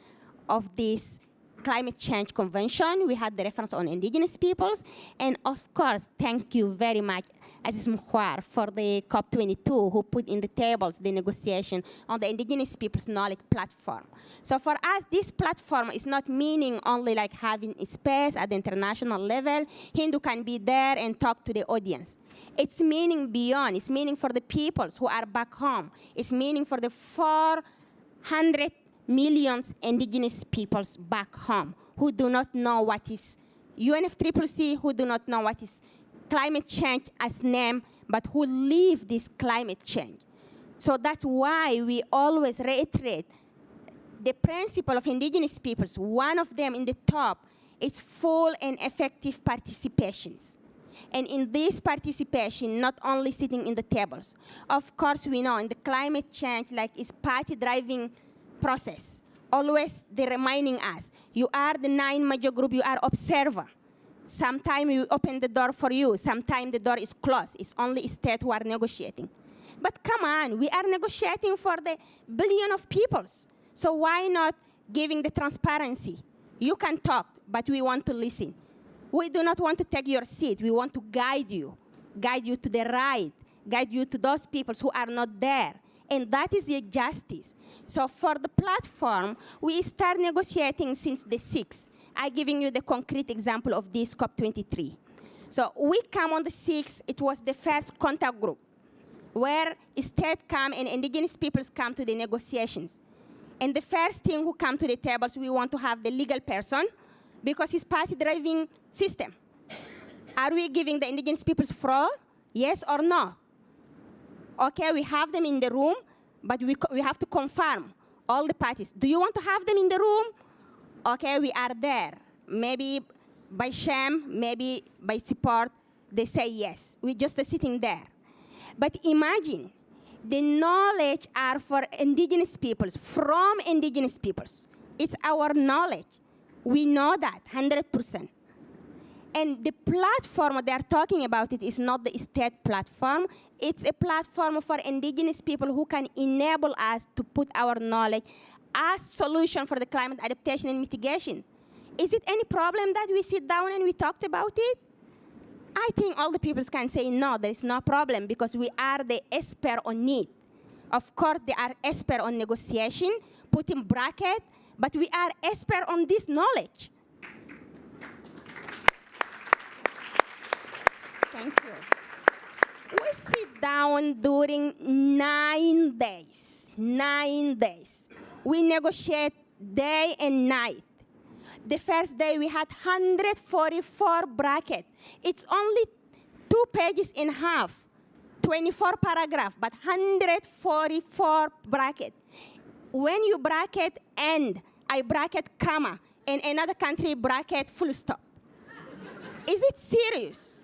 of this Climate Change Convention, we had the reference on Indigenous peoples. And of course, thank you very much, Aziz Mkhwar, for the COP22, who put in the tables the negotiation on the Indigenous Peoples Knowledge Platform. So for us, this platform is not meaning only like having a space at the international level. Hindu can be there and talk to the audience. It's meaning beyond. It's meaning for the peoples who are back home. It's meaning for the 400 millions Indigenous peoples back home who do not know what is UNFCCC, who do not know what is climate change as name, but who live this climate change. So that's why we always reiterate the principle of Indigenous peoples. One of them in the top is full and effective participations. And in this participation, not only sitting in the tables. Of course, we know in the climate change, like it's party driving process. Always they're reminding us, you are the 9 major group, you are observer. Sometimes we open the door for you, sometimes the door is closed. It's only state who are negotiating. But come on, we are negotiating for the billion of peoples. So why not giving the transparency? You can talk, but we want to listen. We do not want to take your seat. We want to guide you to the right, guide you to those peoples who are not there. And that is the justice. So for the platform, we start negotiating since the 6th. I'm giving you the concrete example of this COP23. So we come on the 6th. It was the first contact group where state come and Indigenous peoples come to the negotiations. And the first thing who come to the tables, we want to have the legal person because it's party-driving system. Are we giving the Indigenous peoples fraud? Yes or no? Okay, we have them in the room, but we have to confirm all the parties. Do you want to have them in the room? Okay, we are there. Maybe by shame, maybe by support, they say yes. We're just sitting there. But imagine, the knowledge are for Indigenous peoples, from Indigenous peoples. It's our knowledge. We know that, 100%. And the platform they are talking about it is not the state platform. It's a platform for Indigenous people who can enable us to put our knowledge as solution for the climate adaptation and mitigation. Is it any problem that we sit down and we talked about it? I think all the people can say no, there is no problem because we are the expert on it. Of course, they are expert on negotiation, put in bracket, but we are expert on this knowledge. Thank you. We sit down during 9 days. 9 days. We negotiate day and night. The first day we had 144 brackets. It's only 2 pages and a half, 24 paragraphs, but 144 brackets. When you bracket end, I bracket comma, and another country bracket full stop. Is it serious?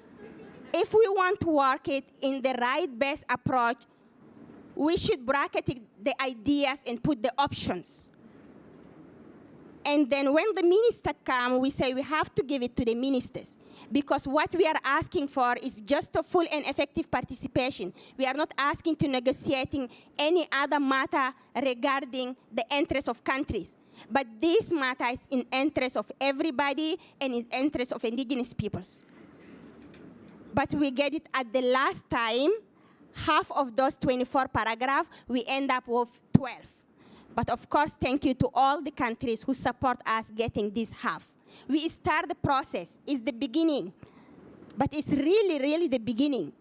If we want to work it in the right-based approach, we should bracket the ideas and put the options. And then when the minister come, we say we have to give it to the ministers, because what we are asking for is just a full and effective participation. We are not asking to negotiating any other matter regarding the interests of countries. But this matter is in interest of everybody and in interest of indigenous peoples. But we get it at the last time, half of those 24 paragraphs, we end up with 12. But of course, thank you to all the countries who support us getting this half. We start the process, it's the beginning. But it's really, really the beginning.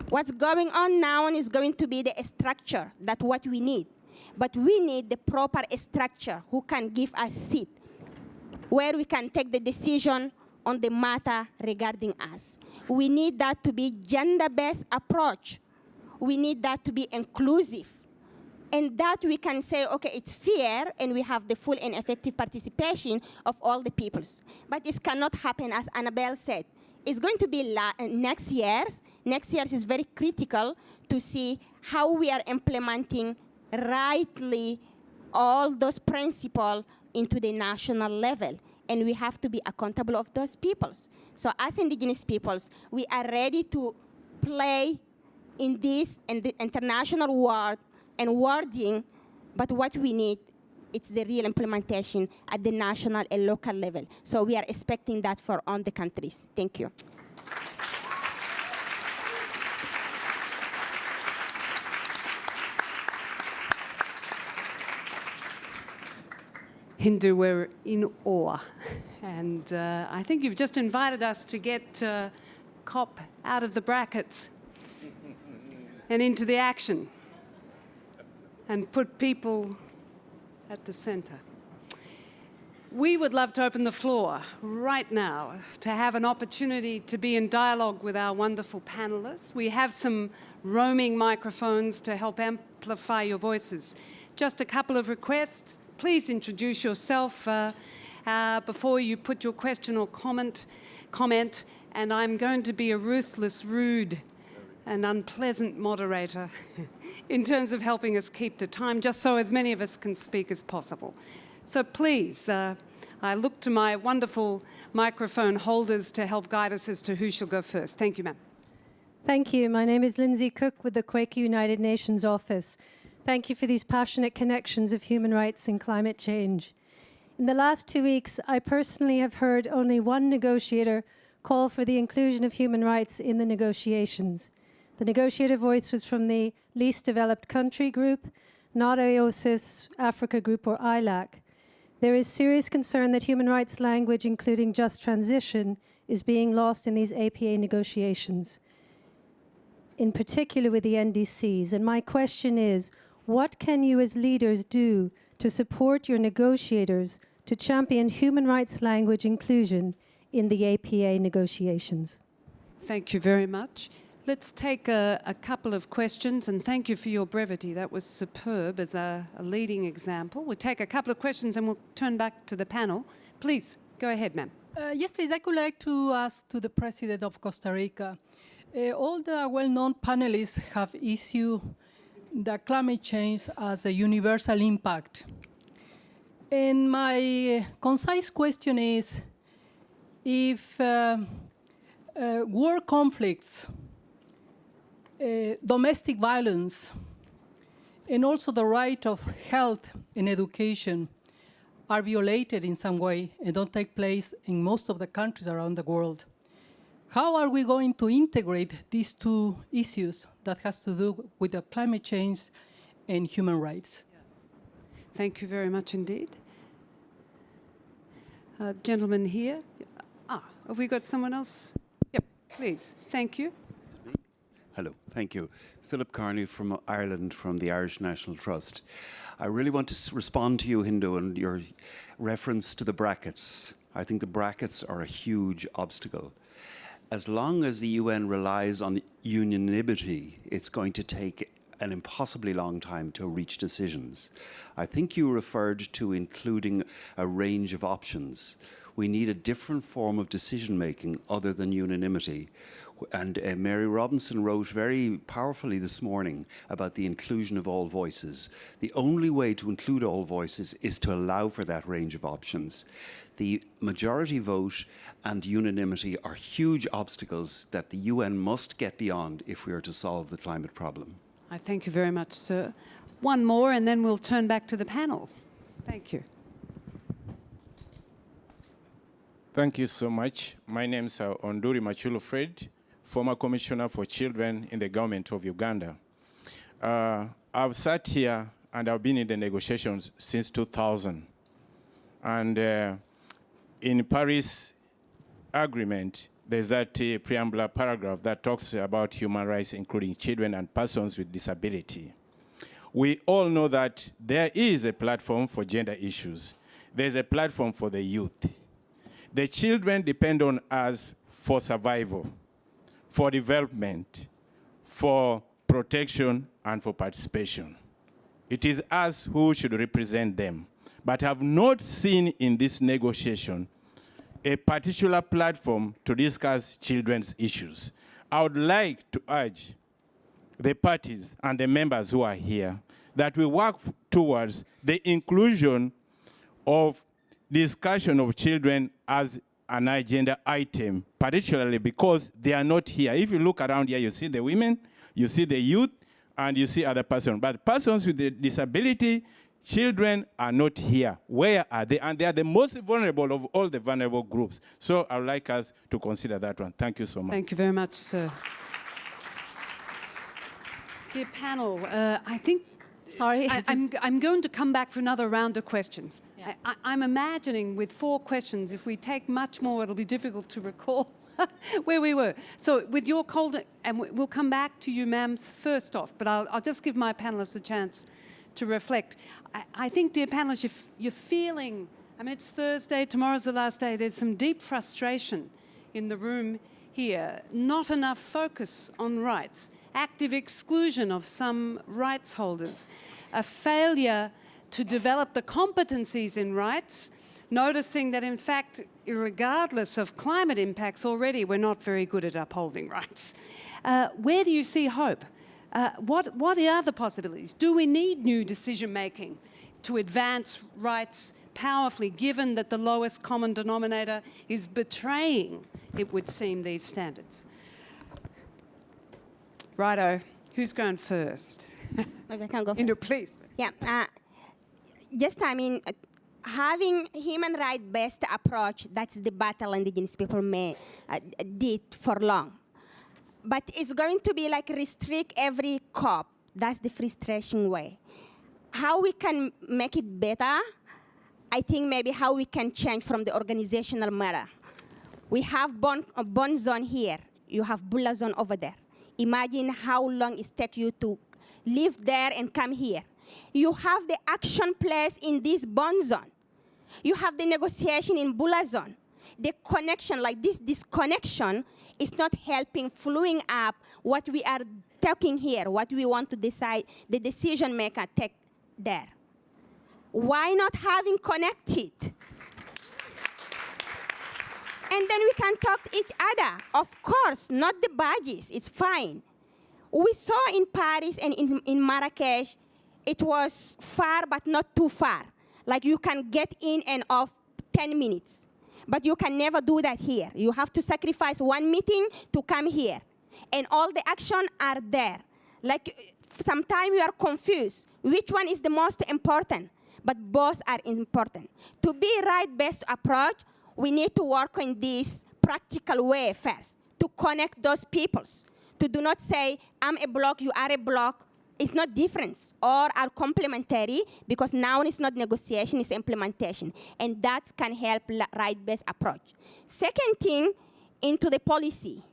What's going on now is going to be the structure, that's what we need. But we need the proper structure who can give us seat, where we can take the decision on the matter regarding us. We need that to be gender-based approach. We need that to be inclusive. And that we can say, okay, it's fair, and we have the full and effective participation of all the peoples. But it cannot happen, as Annabelle said. It's going to be next year's. Next year's is very critical to see how we are implementing rightly all those principles into the national level. And we have to be accountable of those peoples. So as indigenous peoples, we are ready to play in this and the international world and wording, but what we need, it's the real implementation at the national and local level. So we are expecting that for all the countries. Thank you. Hindu, we're in awe. And I think you've just invited us to get COP out of the brackets and into the action and put people at the center. We would love to open the floor right now to have an opportunity to be in dialogue with our wonderful panelists. We have some roaming microphones to help amplify your voices. Just a couple of requests. Please introduce yourself before you put your question or comment, and I'm going to be a ruthless, rude, and unpleasant moderator in terms of helping us keep to time, just so as many of us can speak as possible. So please, I look to my wonderful microphone holders to help guide us as to who shall go first. Thank you, ma'am. Thank you. My name is Lindsay Cook with the Quaker United Nations Office. Thank you for these passionate connections of human rights and climate change. In the last 2 weeks, I personally have heard only one negotiator call for the inclusion of human rights in the negotiations. The negotiator voice was from the Least Developed Country Group, not AOSIS, Africa Group, or ILAC. There is serious concern that human rights language, including just transition, is being lost in these APA negotiations, in particular with the NDCs. And my question is, what can you as leaders do to support your negotiators to champion human rights language inclusion in the APA negotiations? Thank you very much. Let's take a couple of questions, and thank you for your brevity. That was superb as a leading example. We'll take a couple of questions and we'll turn back to the panel. Please, go ahead, ma'am. Yes, please. I would like to ask to the President of Costa Rica. All the well-known panelists have issued the climate change as a universal impact. And my concise question is, if war conflicts, domestic violence, and also the right of health and education are violated in some way and don't take place in most of the countries around the world, how are we going to integrate these two issues that has to do with the climate change and human rights? Thank you very much indeed. Gentleman here. Have we got someone else? Yep, please. Thank you. Hello, thank you. Philip Carney from Ireland, from the Irish National Trust. I really want to respond to you, Hindu, and your reference to the brackets. I think the brackets are a huge obstacle. As long as the UN relies on unanimity, it's going to take an impossibly long time to reach decisions. I think you referred to including a range of options. We need a different form of decision-making other than unanimity. And Mary Robinson wrote very powerfully this morning about the inclusion of all voices. The only way to include all voices is to allow for that range of options. The majority vote and unanimity are huge obstacles that the UN must get beyond if we are to solve the climate problem. I thank you very much, sir. One more, and then we'll turn back to the panel. Thank you. Thank you so much. My name is Onduri Machulo Fred, former Commissioner for Children in the government of Uganda. I've sat here and I've been in the negotiations since 2000. And in Paris Agreement, there's that preamble paragraph that talks about human rights, including children and persons with disability. We all know that there is a platform for gender issues. There's a platform for the youth. The children depend on us for survival, for development, for protection, and for participation. It is us who should represent them. But I have not seen in this negotiation a particular platform to discuss children's issues. I would like to urge the parties and the members who are here that we work towards the inclusion of discussion of children as an agenda item, particularly because they are not here. If you look around here, you see the women, you see the youth, and you see other persons. But persons with a disability, children are not here. Where are they? And they are the most vulnerable of all the vulnerable groups. So I would like us to consider that one. Thank you so much. Thank you very much, sir. Dear panel, I think Sorry. I'm going to come back for another round of questions. Yeah. I'm imagining with 4 questions, if we take much more, it'll be difficult to recall where we were. So with your cold, and we'll come back to you, ma'ams, first off, but I'll just give my panelists a chance to reflect. I think, dear panelists, you're feeling, I mean, it's Thursday, tomorrow's the last day, there's some deep frustration in the room here. Not enough focus on rights, active exclusion of some rights holders, a failure to develop the competencies in rights, noticing that, in fact, regardless of climate impacts already, we're not very good at upholding rights. Where do you see hope? What are the possibilities? Do we need new decision-making to advance rights powerfully, given that the lowest common denominator is betraying, it would seem, these standards? Righto, who's going first? Maybe I can go Indo, first. please. Yeah, having human right-based approach, that's the battle indigenous people did for long. But it's going to be like restrict every COP. That's the frustration way. How we can make it better, I think maybe how we can change from the organizational matter. We have a bond zone here. You have Bula zone over there. Imagine how long it takes you to live there and come here. You have the action place in this bond zone. You have the negotiation in Bula zone. The connection, like this disconnection, is not helping flowing up what we are talking here, what we want to decide, the decision maker take there. Why not having connected? And then we can talk to each other. Of course, not the badges, it's fine. We saw in Paris and in Marrakesh, it was far but not too far. Like you can get in and off 10 minutes. But you can never do that here. You have to sacrifice one meeting to come here. And all the action are there. Like sometimes you are confused. Which one is the most important? But both are important. To be right-based approach, we need to work on this practical way first, to connect those peoples. To do not say, I'm a bloc, you are a bloc. It's not difference, or are complementary, because now it's not negotiation, it's implementation. And that can help right-based approach. Second thing, into the policy.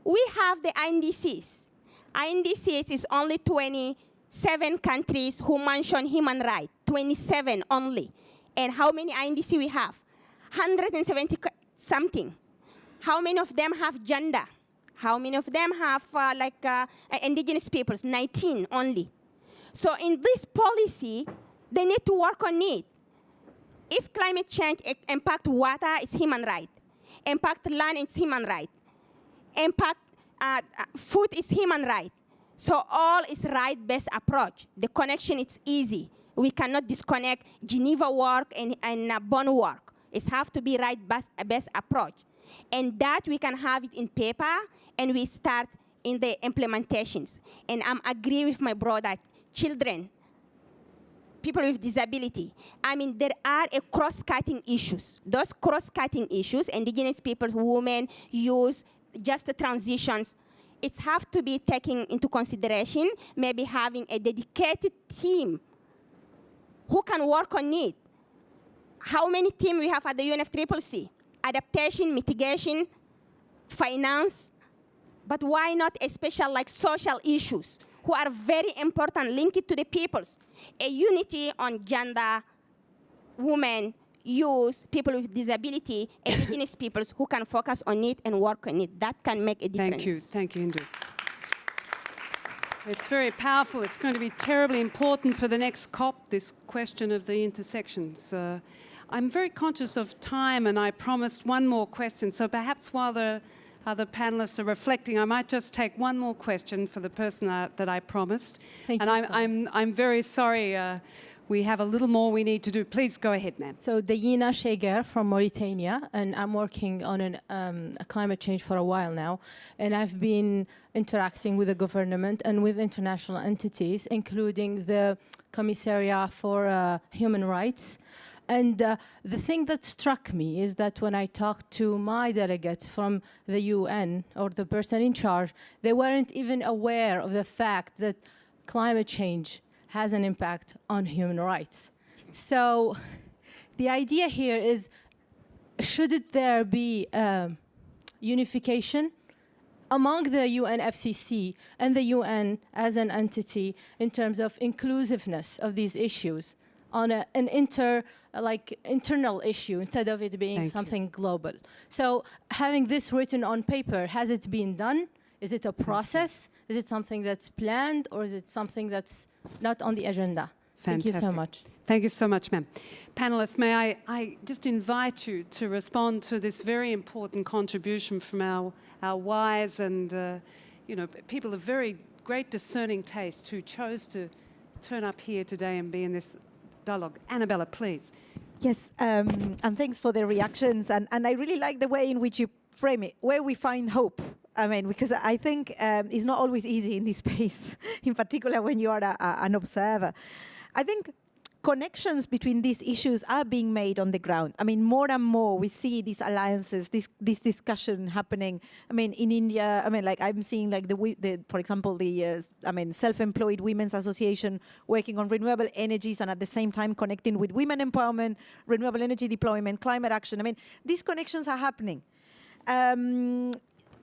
We have the INDCs. INDCs is only 27 countries who mention human rights, 27 only. And how many INDC we have? 170 something. How many of them have gender? How many of them have indigenous peoples? 19 only. So in this policy, they need to work on it. If climate change impact water, it's human right. Impact land, it's human right. impact, food is human right. So all is right-based approach. The connection is easy. We cannot disconnect Geneva work and Bonn work. It has to be right-based approach. And that we can have it in paper, and we start in the implementations. And I agree with my brother, children, people with disability. I mean, there are cross-cutting issues. Those cross-cutting issues, indigenous people, women, youth, just the transitions, it has to be taken into consideration, maybe having a dedicated team who can work on it. How many teams we have at the UNFCCC? Adaptation, mitigation, finance, but why not a special like social issues who are very important, linked to the peoples? A unity on gender, women, youth, people with disability, indigenous peoples who can focus on it and work on it. That can make a difference. Thank you, Hindu. It's very powerful. It's going to be terribly important for the next COP, this question of the intersections. I'm very conscious of time, and I promised one more question, so perhaps while the other panelists are reflecting, I might just take one more question for the person that I promised. Thank and you, I'm very sorry. We have a little more we need to do. Please go ahead, ma'am. So Dayina Sheger from Mauritania, and I'm working on a climate change for a while now, and I've been interacting with the government and with international entities, including the Commissariat for Human Rights. And the thing that struck me is that when I talked to my delegates from the UN or the person in charge, they weren't even aware of the fact that climate change has an impact on human rights. So the idea here is, should there be unification among the UNFCCC and the UN as an entity in terms of inclusiveness of these issues on an internal issue instead of it being something global? So having this written on paper, has it been done? Is it a process? Is it something that's planned, or is it something that's not on the agenda? Fantastic. Thank you so much. Thank you so much, ma'am. Panelists, may I just invite you to respond to this very important contribution from our wise and people of very great discerning taste who chose to turn up here today and be in this dialogue. Annabella, please. Yes, and thanks for the reactions. And I really like the way in which you frame it, where we find hope. I mean, because I think it's not always easy in this space, in particular when you are an observer. I think connections between these issues are being made on the ground. I mean, more and more we see these alliances, this discussion happening. I mean, in India, I mean, like I'm seeing like for example, the Self-Employed Women's Association working on renewable energies and at the same time connecting with women empowerment, renewable energy deployment, climate action. I mean, these connections are happening.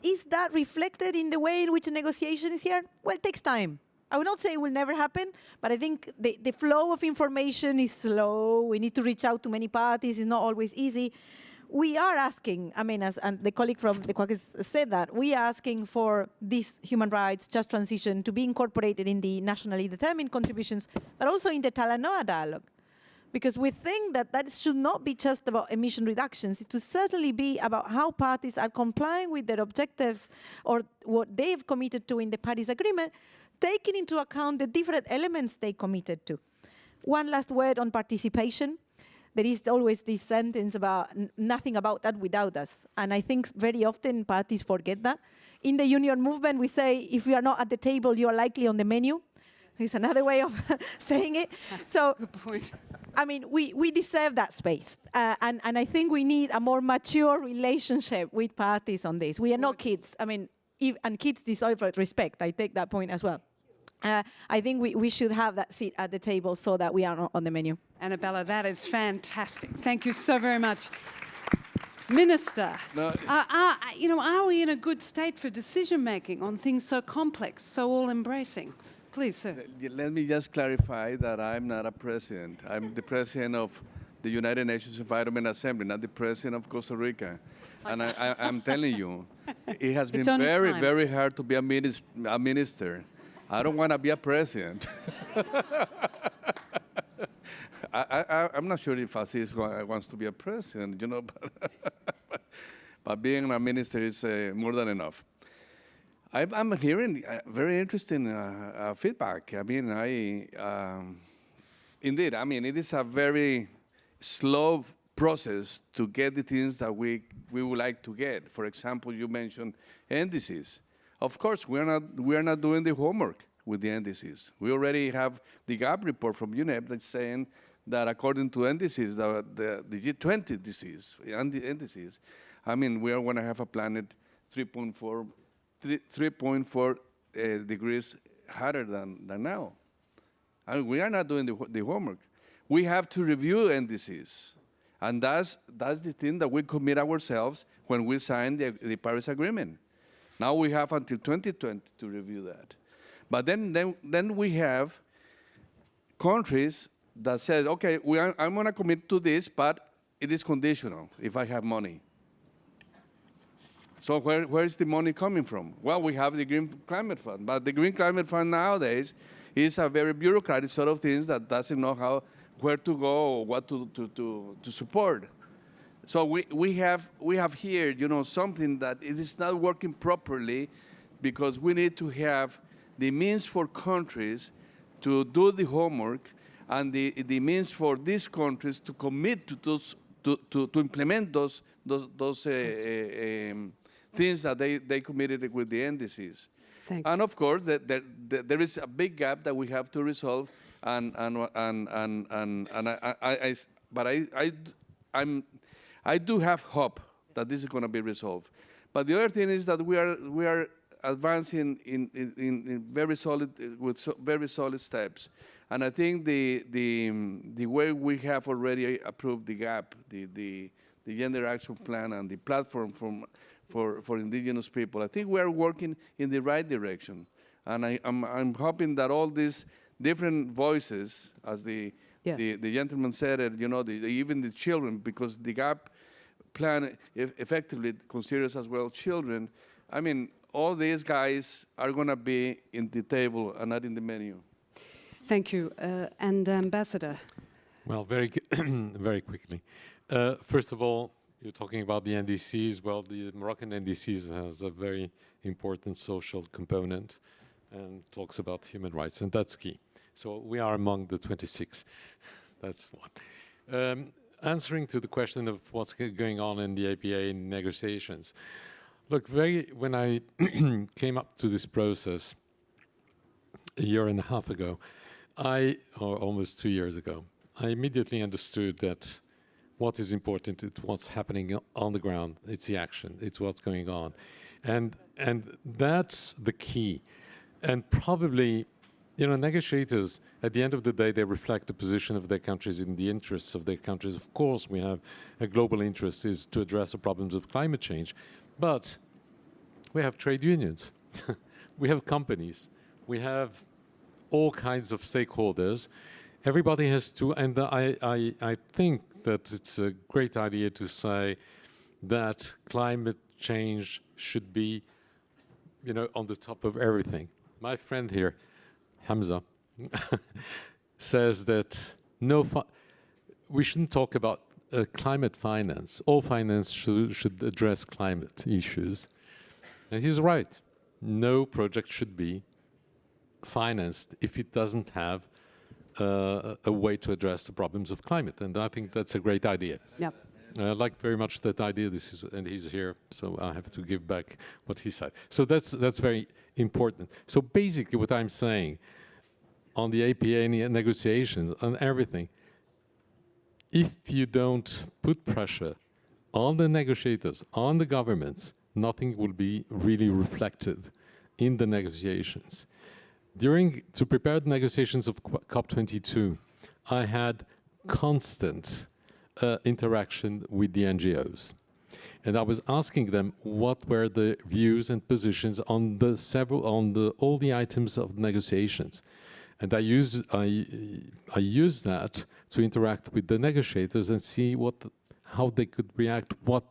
Is that reflected in the way in which a negotiation is here? Well, it takes time. I would not say it will never happen, but I think the flow of information is slow. We need to reach out to many parties. It's not always easy. We are asking, I mean, and the colleague from the Quackers said that, we are asking for this human rights, just transition to be incorporated in the nationally determined contributions, but also in the Talanoa dialogue. Because we think that should not be just about emission reductions. It should certainly be about how parties are complying with their objectives or what they've committed to in the Paris Agreement, taking into account the different elements they committed to. One last word on participation. There is always this sentence about nothing about that without us. And I think very often parties forget that. In the union movement, we say, if you are not at the table, you are likely on the menu. It's another way of saying it. So, good point. I mean, we deserve that space. And I think we need a more mature relationship with parties on this. We are not kids. I mean, and kids deserve respect. I take that point as well. I think we should have that seat at the table so that we are not on the menu. Annabella, that is fantastic. Thank you so very much. Minister, are we in a good state for decision-making on things so complex, so all-embracing? Please, sir. Let me just clarify that I'm not a president. I'm the president of the United Nations Environment Assembly, not the president of Costa Rica. And I'm telling you, it has been very, very hard to be a minister. I don't want to be a president. I'm not sure if Aziz wants to be a president, but being a minister is more than enough. I'm hearing very interesting feedback. I mean, indeed, I mean, it is a very slow process to get the things that we would like to get. For example, you mentioned indices. Of course, we are not doing the homework with the indices. We already have the gap report from UNEP that's saying that according to indices, the G20 indices, I mean, we are going to have a planet 3.4 degrees hotter than now. I mean, we are not doing the homework. We have to review indices. And that's the thing that we commit ourselves when we sign the Paris Agreement. Now we have until 2020 to review that. But then we have countries that says, okay, I'm going to commit to this, but it is conditional if I have money. So where is the money coming from? Well, we have the Green Climate Fund, but the Green Climate Fund nowadays is a very bureaucratic sort of things that doesn't know where to go or what to support. So we have here, you know, something that it is not working properly because we need to have the means for countries to do the homework and the means for these countries to commit to those to implement those things that they committed with the indices. And of course, there is a big gap that we have to resolve. I do have hope that this is going to be resolved. But the other thing is that we are advancing in very solid very solid steps. And I think the way we have already approved the GAP, the Gender Action Plan, and the platform for indigenous people, I think we are working in the right direction. And I'm hoping that all these different voices, as the gentleman said it, you know, even the children, because the GAP plan effectively considers as well children. I mean, all these guys are going to be in the table and not in the menu. Thank you. And Ambassador? Well, very quickly. First of all, you're talking about the NDCs. Well, the Moroccan NDCs has a very important social component and talks about human rights, and that's key. So we are among the 26. That's one. Answering to the question of what's going on in the APA negotiations. Look, when I came up to this process a year and a half ago, or almost 2 years ago, I immediately understood that what is important is what's happening on the ground. It's the action. It's what's going on. And that's the key. And probably, you know, negotiators, at the end of the day, they reflect the position of their countries in the interests of their countries. Of course, we have a global interest is to address the problems of climate change. But we have trade unions. We have companies. We have all kinds of stakeholders. Everybody has to, and I think that it's a great idea to say that climate change should be, you know, on the top of everything. My friend here, Hamza, says that we shouldn't talk about climate finance. All finance should address climate issues. And he's right. No project should be financed if it doesn't have a way to address the problems of climate. And I think that's a great idea. Yep. I like very much that idea. And he's here, so I have to give back what he said. So that's very important. So basically, what I'm saying on the APA negotiations and everything, if you don't put pressure on the negotiators, on the governments, nothing will be really reflected in the negotiations. To prepare the negotiations of COP22, I had constant interaction with the NGOs. And I was asking them what were the views and positions on all the items of negotiations. And I used that to interact with the negotiators and see how they could react, what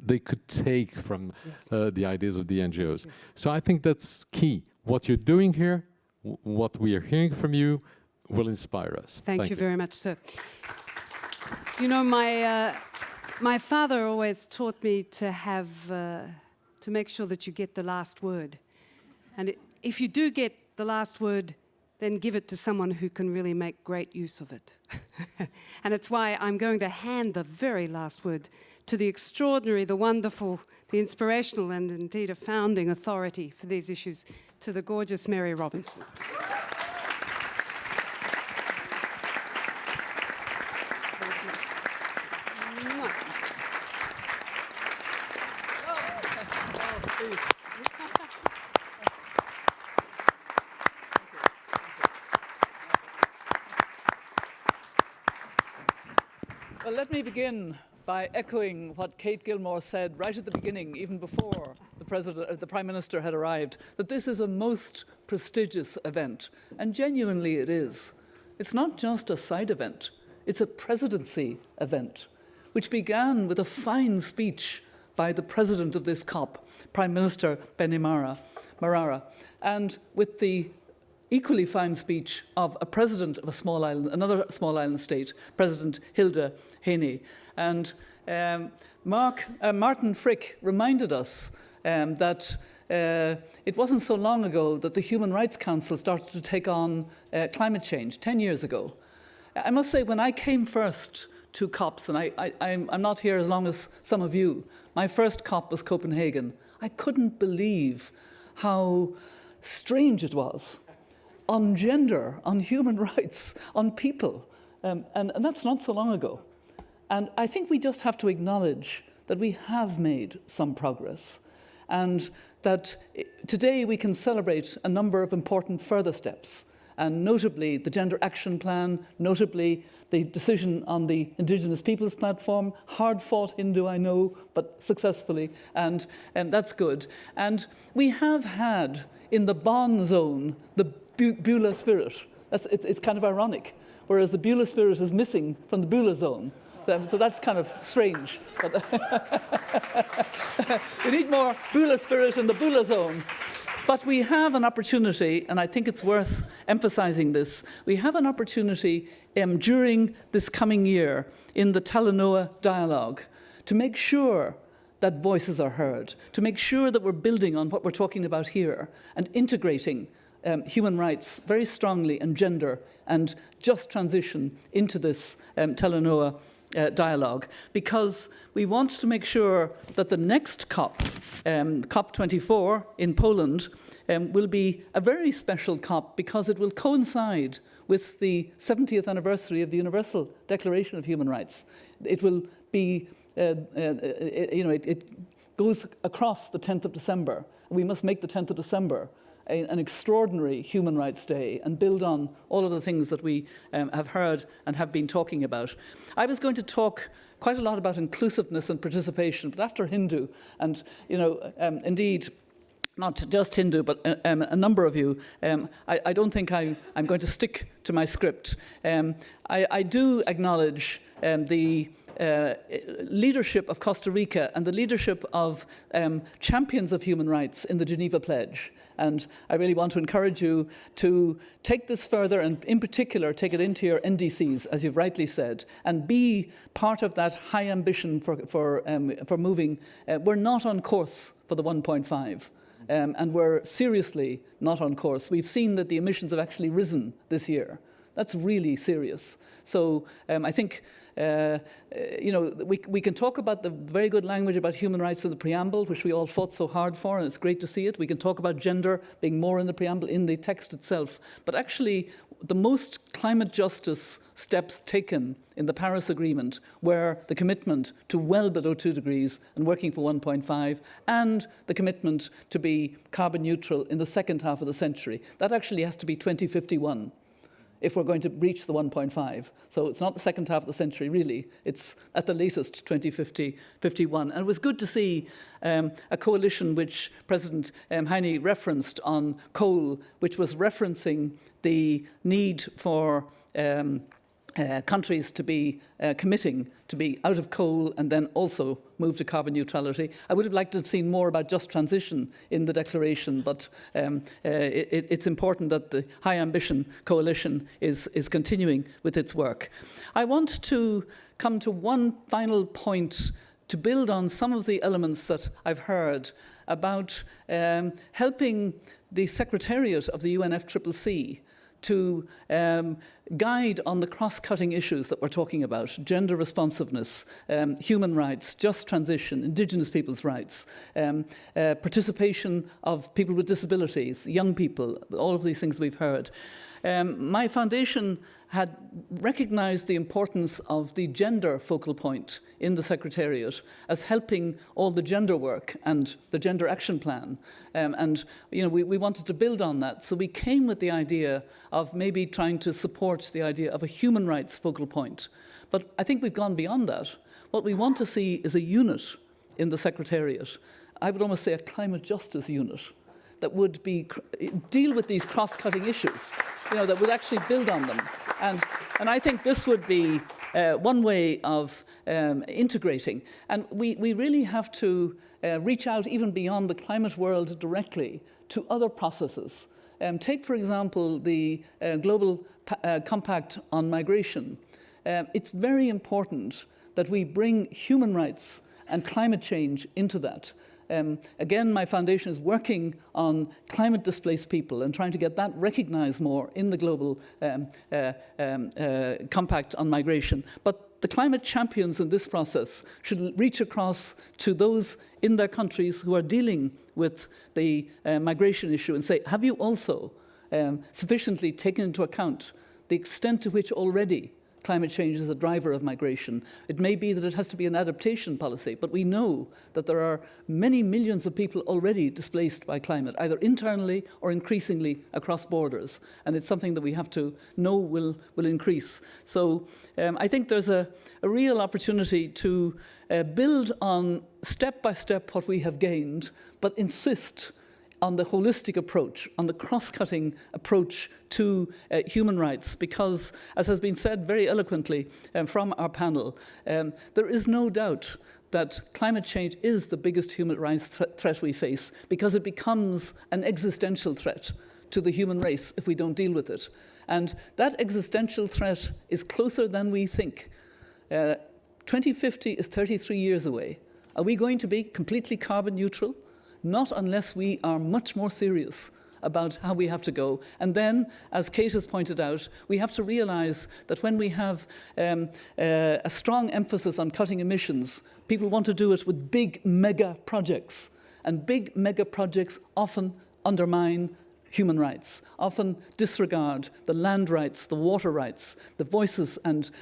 they could take from the ideas of the NGOs. So I think that's key. What you're doing here, what we are hearing from you, will inspire us. Thank you very much, sir. You know, my father always taught me to to make sure that you get the last word. And if you do get the last word, then give it to someone who can really make great use of it. And it's why I'm going to hand the very last word to the extraordinary, the wonderful, the inspirational, and indeed a founding authority for these issues, to the gorgeous Mary Robinson. Well, let me begin by echoing what Kate Gilmore said right at the beginning, even before the Prime Minister had arrived, that this is a most prestigious event. And genuinely it is. It's not just a side event, it's a presidency event, which began with a fine speech by the president of this COP, Prime Minister Marara, and with the equally fine speech of a president of a small island, another small island state, President Hilde Heyni. And Martin Frick reminded us that it wasn't so long ago that the Human Rights Council started to take on climate change, 10 years ago. I must say, when I came first to COPs, and I'm not here as long as some of you, my first COP was Copenhagen. I couldn't believe how strange it was. On gender, on human rights, on people. And that's not so long ago. And I think we just have to acknowledge that we have made some progress. And that today we can celebrate a number of important further steps. And notably the Gender Action Plan, notably the decision on the Indigenous Peoples Platform, hard fought Hindu, I know, but successfully, and that's good. And we have had in the Bonn zone the Beulah spirit. It's kind of ironic, whereas the Beulah spirit is missing from the Beulah zone. So that's kind of strange. But we need more Beulah spirit in the Beulah zone. But we have an opportunity, and I think it's worth emphasizing this, we have an opportunity during this coming year in the Talanoa dialogue to make sure that voices are heard, to make sure that we're building on what we're talking about here and integrating human rights very strongly, and gender and just transition into this Talanoa dialogue, because we want to make sure that the next COP, COP24 in Poland, will be a very special COP because it will coincide with the 70th anniversary of the Universal Declaration of Human Rights. It will be, it goes across the 10th of December. We must make the 10th of December an extraordinary Human Rights Day and build on all of the things that we have heard and have been talking about. I was going to talk quite a lot about inclusiveness and participation, but after Hindu, and indeed, not just Hindu, but a number of you, I don't think I'm going to stick to my script. I do acknowledge the leadership of Costa Rica and the leadership of champions of human rights in the Geneva Pledge. And I really want to encourage you to take this further, and in particular, take it into your NDCs, as you've rightly said, and be part of that high ambition for moving. We're not on course for the 1.5. And we're seriously not on course. We've seen that the emissions have actually risen this year. That's really serious. So I think we can talk about the very good language about human rights in the preamble, which we all fought so hard for, and it's great to see it. We can talk about gender being more in the preamble, in the text itself. But actually, the most climate justice steps taken in the Paris Agreement were the commitment to well below 2 degrees and working for 1.5, and the commitment to be carbon neutral in the second half of the century. That actually has to be 2051. If we're going to reach the 1.5. So it's not the second half of the century, really. It's at the latest 2051. And it was good to see a coalition which President Heyni referenced on coal, which was referencing the need for countries to be committing to be out of coal and then also move to carbon neutrality. I would have liked to have seen more about just transition in the declaration, but it's important that the High Ambition Coalition is continuing with its work. I want to come to one final point to build on some of the elements that I've heard about helping the Secretariat of the UNFCCC to guide on the cross-cutting issues that we're talking about: gender responsiveness, human rights, just transition, indigenous people's rights, participation of people with disabilities, young people, all of these things we've heard. My foundation had recognized the importance of the gender focal point in the Secretariat as helping all the gender work and the gender action plan. We wanted to build on that. So we came with the idea of maybe trying to support the idea of a human rights focal point. But I think we've gone beyond that. What we want to see is a unit in the Secretariat. I would almost say a climate justice unit that would deal with these cross-cutting issues, that would actually build on them. And I think this would be one way of integrating. And we really have to reach out even beyond the climate world directly to other processes. Take, for example, the Global Compact on Migration. It's very important that we bring human rights and climate change into that. Again, my foundation is working on climate-displaced people and trying to get that recognized more in the Global Compact on Migration. But the climate champions in this process should reach across to those in their countries who are dealing with the migration issue and say, have you also sufficiently taken into account the extent to which already climate change is a driver of migration? It may be that it has to be an adaptation policy, but we know that there are many millions of people already displaced by climate, either internally or increasingly across borders. And it's something that we have to know will increase. So I think there's a real opportunity to build on step by step what we have gained, but insist on the holistic approach, on the cross-cutting approach to human rights, because, as has been said very eloquently from our panel, there is no doubt that climate change is the biggest human rights threat we face, because it becomes an existential threat to the human race if we don't deal with it. And that existential threat is closer than we think. 2050 is 33 years away. Are we going to be completely carbon neutral? Not unless we are much more serious about how we have to go. And then, as Kate has pointed out, we have to realize that when we have a strong emphasis on cutting emissions, people want to do it with big mega projects. And big mega projects often undermine human rights, often disregard the land rights, the water rights, the voices and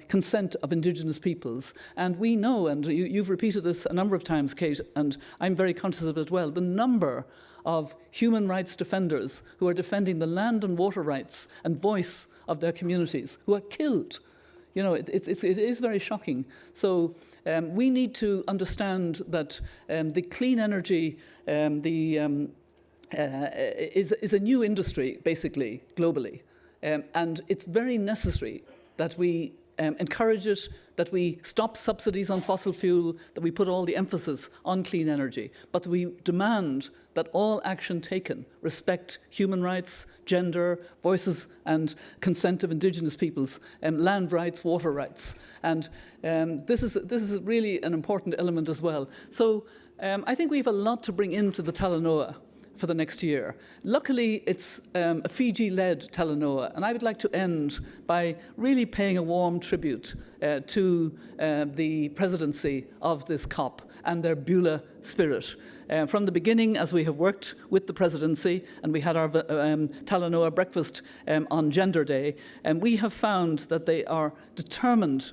consent of indigenous peoples. And we know, and you've repeated this a number of times, Kate, and I'm very conscious of it as well, the number of human rights defenders who are defending the land and water rights and voice of their communities who are killed. It is very shocking. So we need to understand that the clean energy, is a new industry, basically, globally. And it's very necessary that we encourage it, that we stop subsidies on fossil fuel, that we put all the emphasis on clean energy, but we demand that all action taken respect human rights, gender, voices and consent of indigenous peoples, land rights, water rights. And this is really an important element as well. So I think we have a lot to bring into the Talanoa for the next year. Luckily, it's a Fiji-led Talanoa, and I would like to end by really paying a warm tribute to the presidency of this COP and their Beulah spirit. From the beginning, as we have worked with the presidency, and we had our Talanoa breakfast on Gender Day, and we have found that they are determined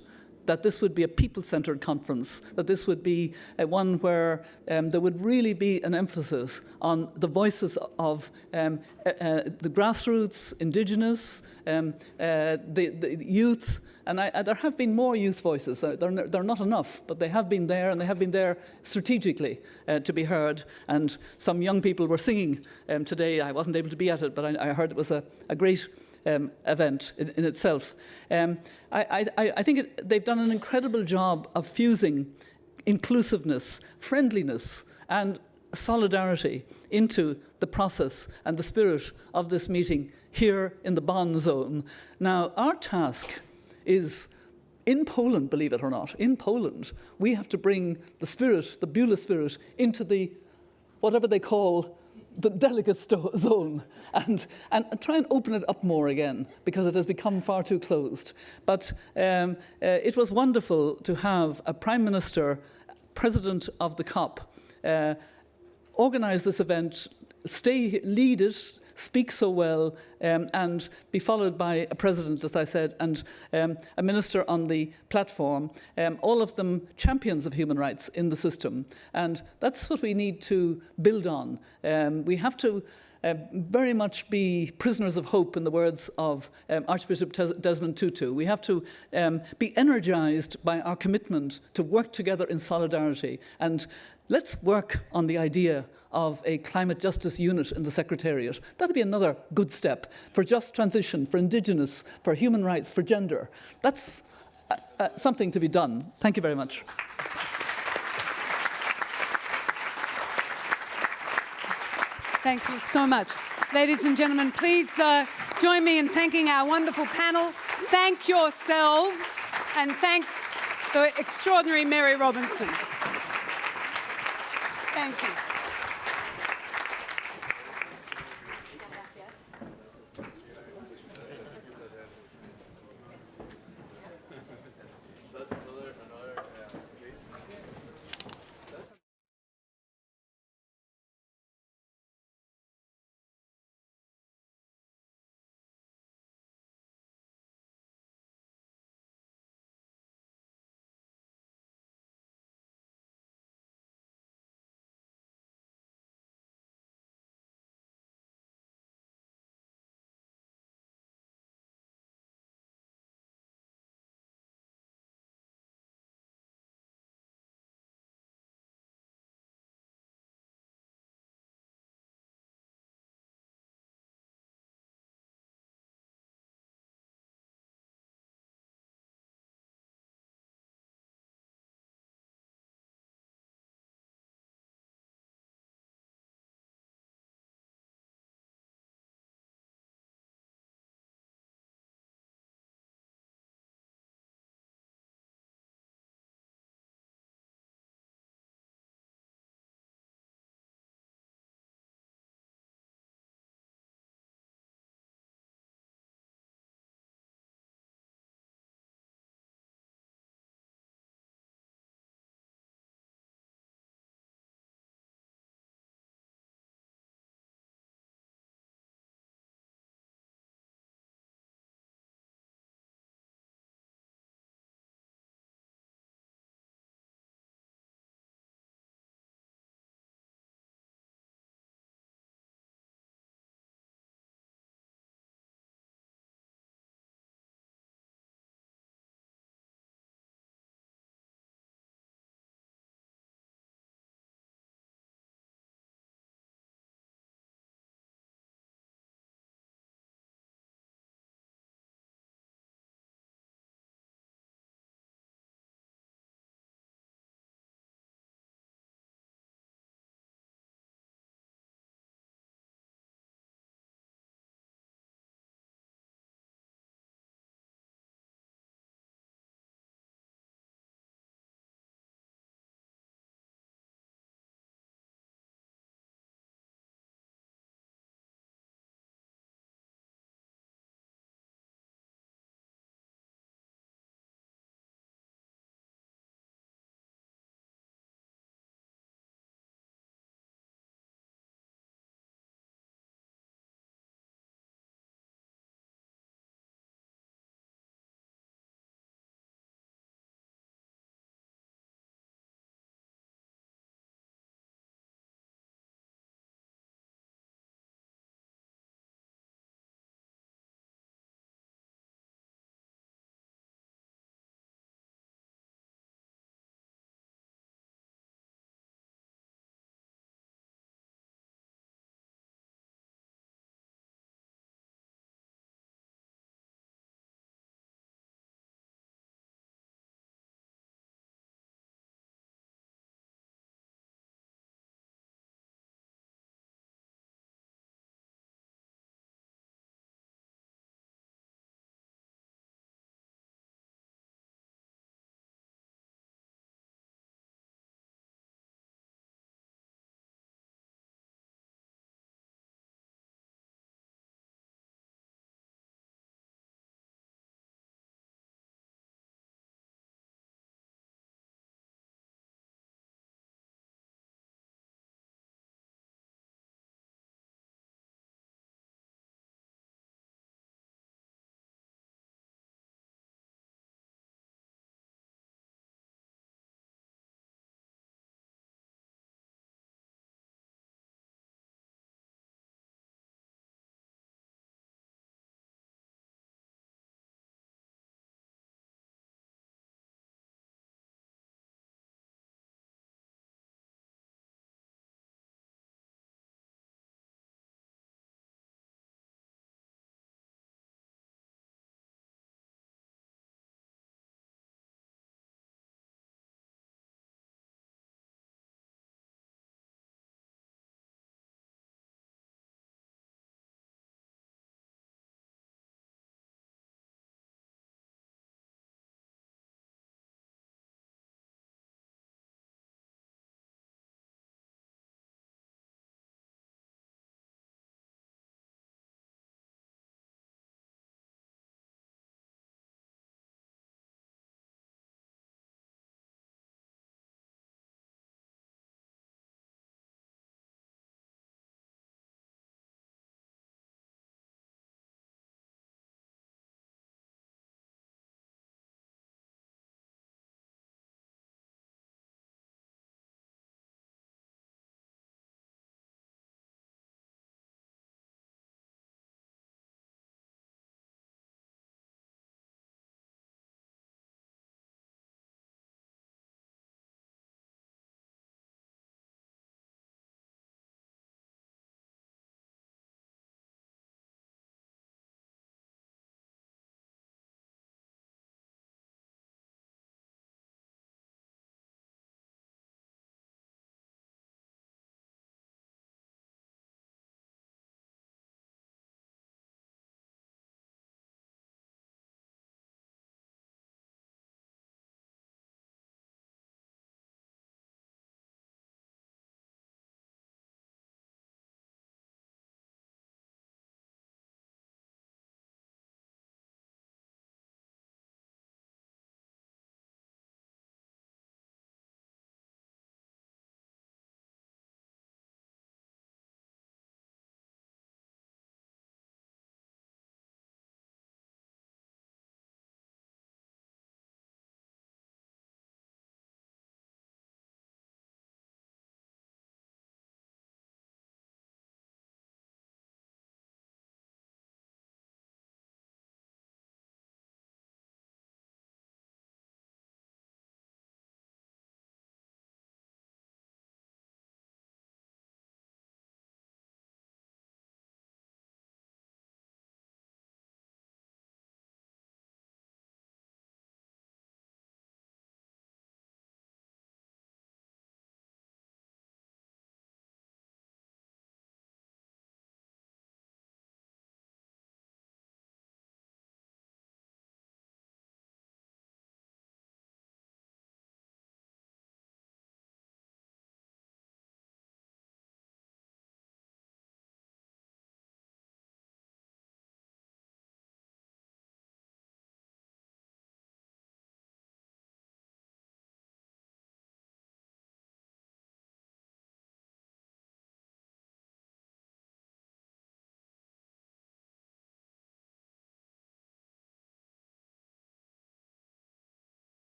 that this would be a people-centered conference, that this would be one where there would really be an emphasis on the voices of the grassroots, indigenous, the youth, and there have been more youth voices. They're not enough, but they have been there, and they have been there strategically to be heard. And some young people were singing today. I wasn't able to be at it, but I heard it was a great event in itself. I think they've done an incredible job of fusing inclusiveness, friendliness, and solidarity into the process and the spirit of this meeting here in the Bonn zone. Now, our task is in Poland, believe it or not, in Poland, we have to bring the spirit, the Beulah spirit, into the whatever they call the delegate zone, and try and open it up more again, because it has become far too closed. But it was wonderful to have a Prime Minister, President of the COP, organise this event, lead it, speak so well, and be followed by a president, as I said, and a minister on the platform, all of them champions of human rights in the system. And that's what we need to build on. We have to very much be prisoners of hope, in the words of Archbishop Desmond Tutu. We have to be energized by our commitment to work together in solidarity. And let's work on the idea of a climate justice unit in the Secretariat. That'll be another good step for just transition, for Indigenous, for human rights, for gender. That's something to be done. Thank you very much. Thank you so much. Ladies and gentlemen, please join me in thanking our wonderful panel. Thank yourselves, and thank the extraordinary Mary Robinson. Thank you.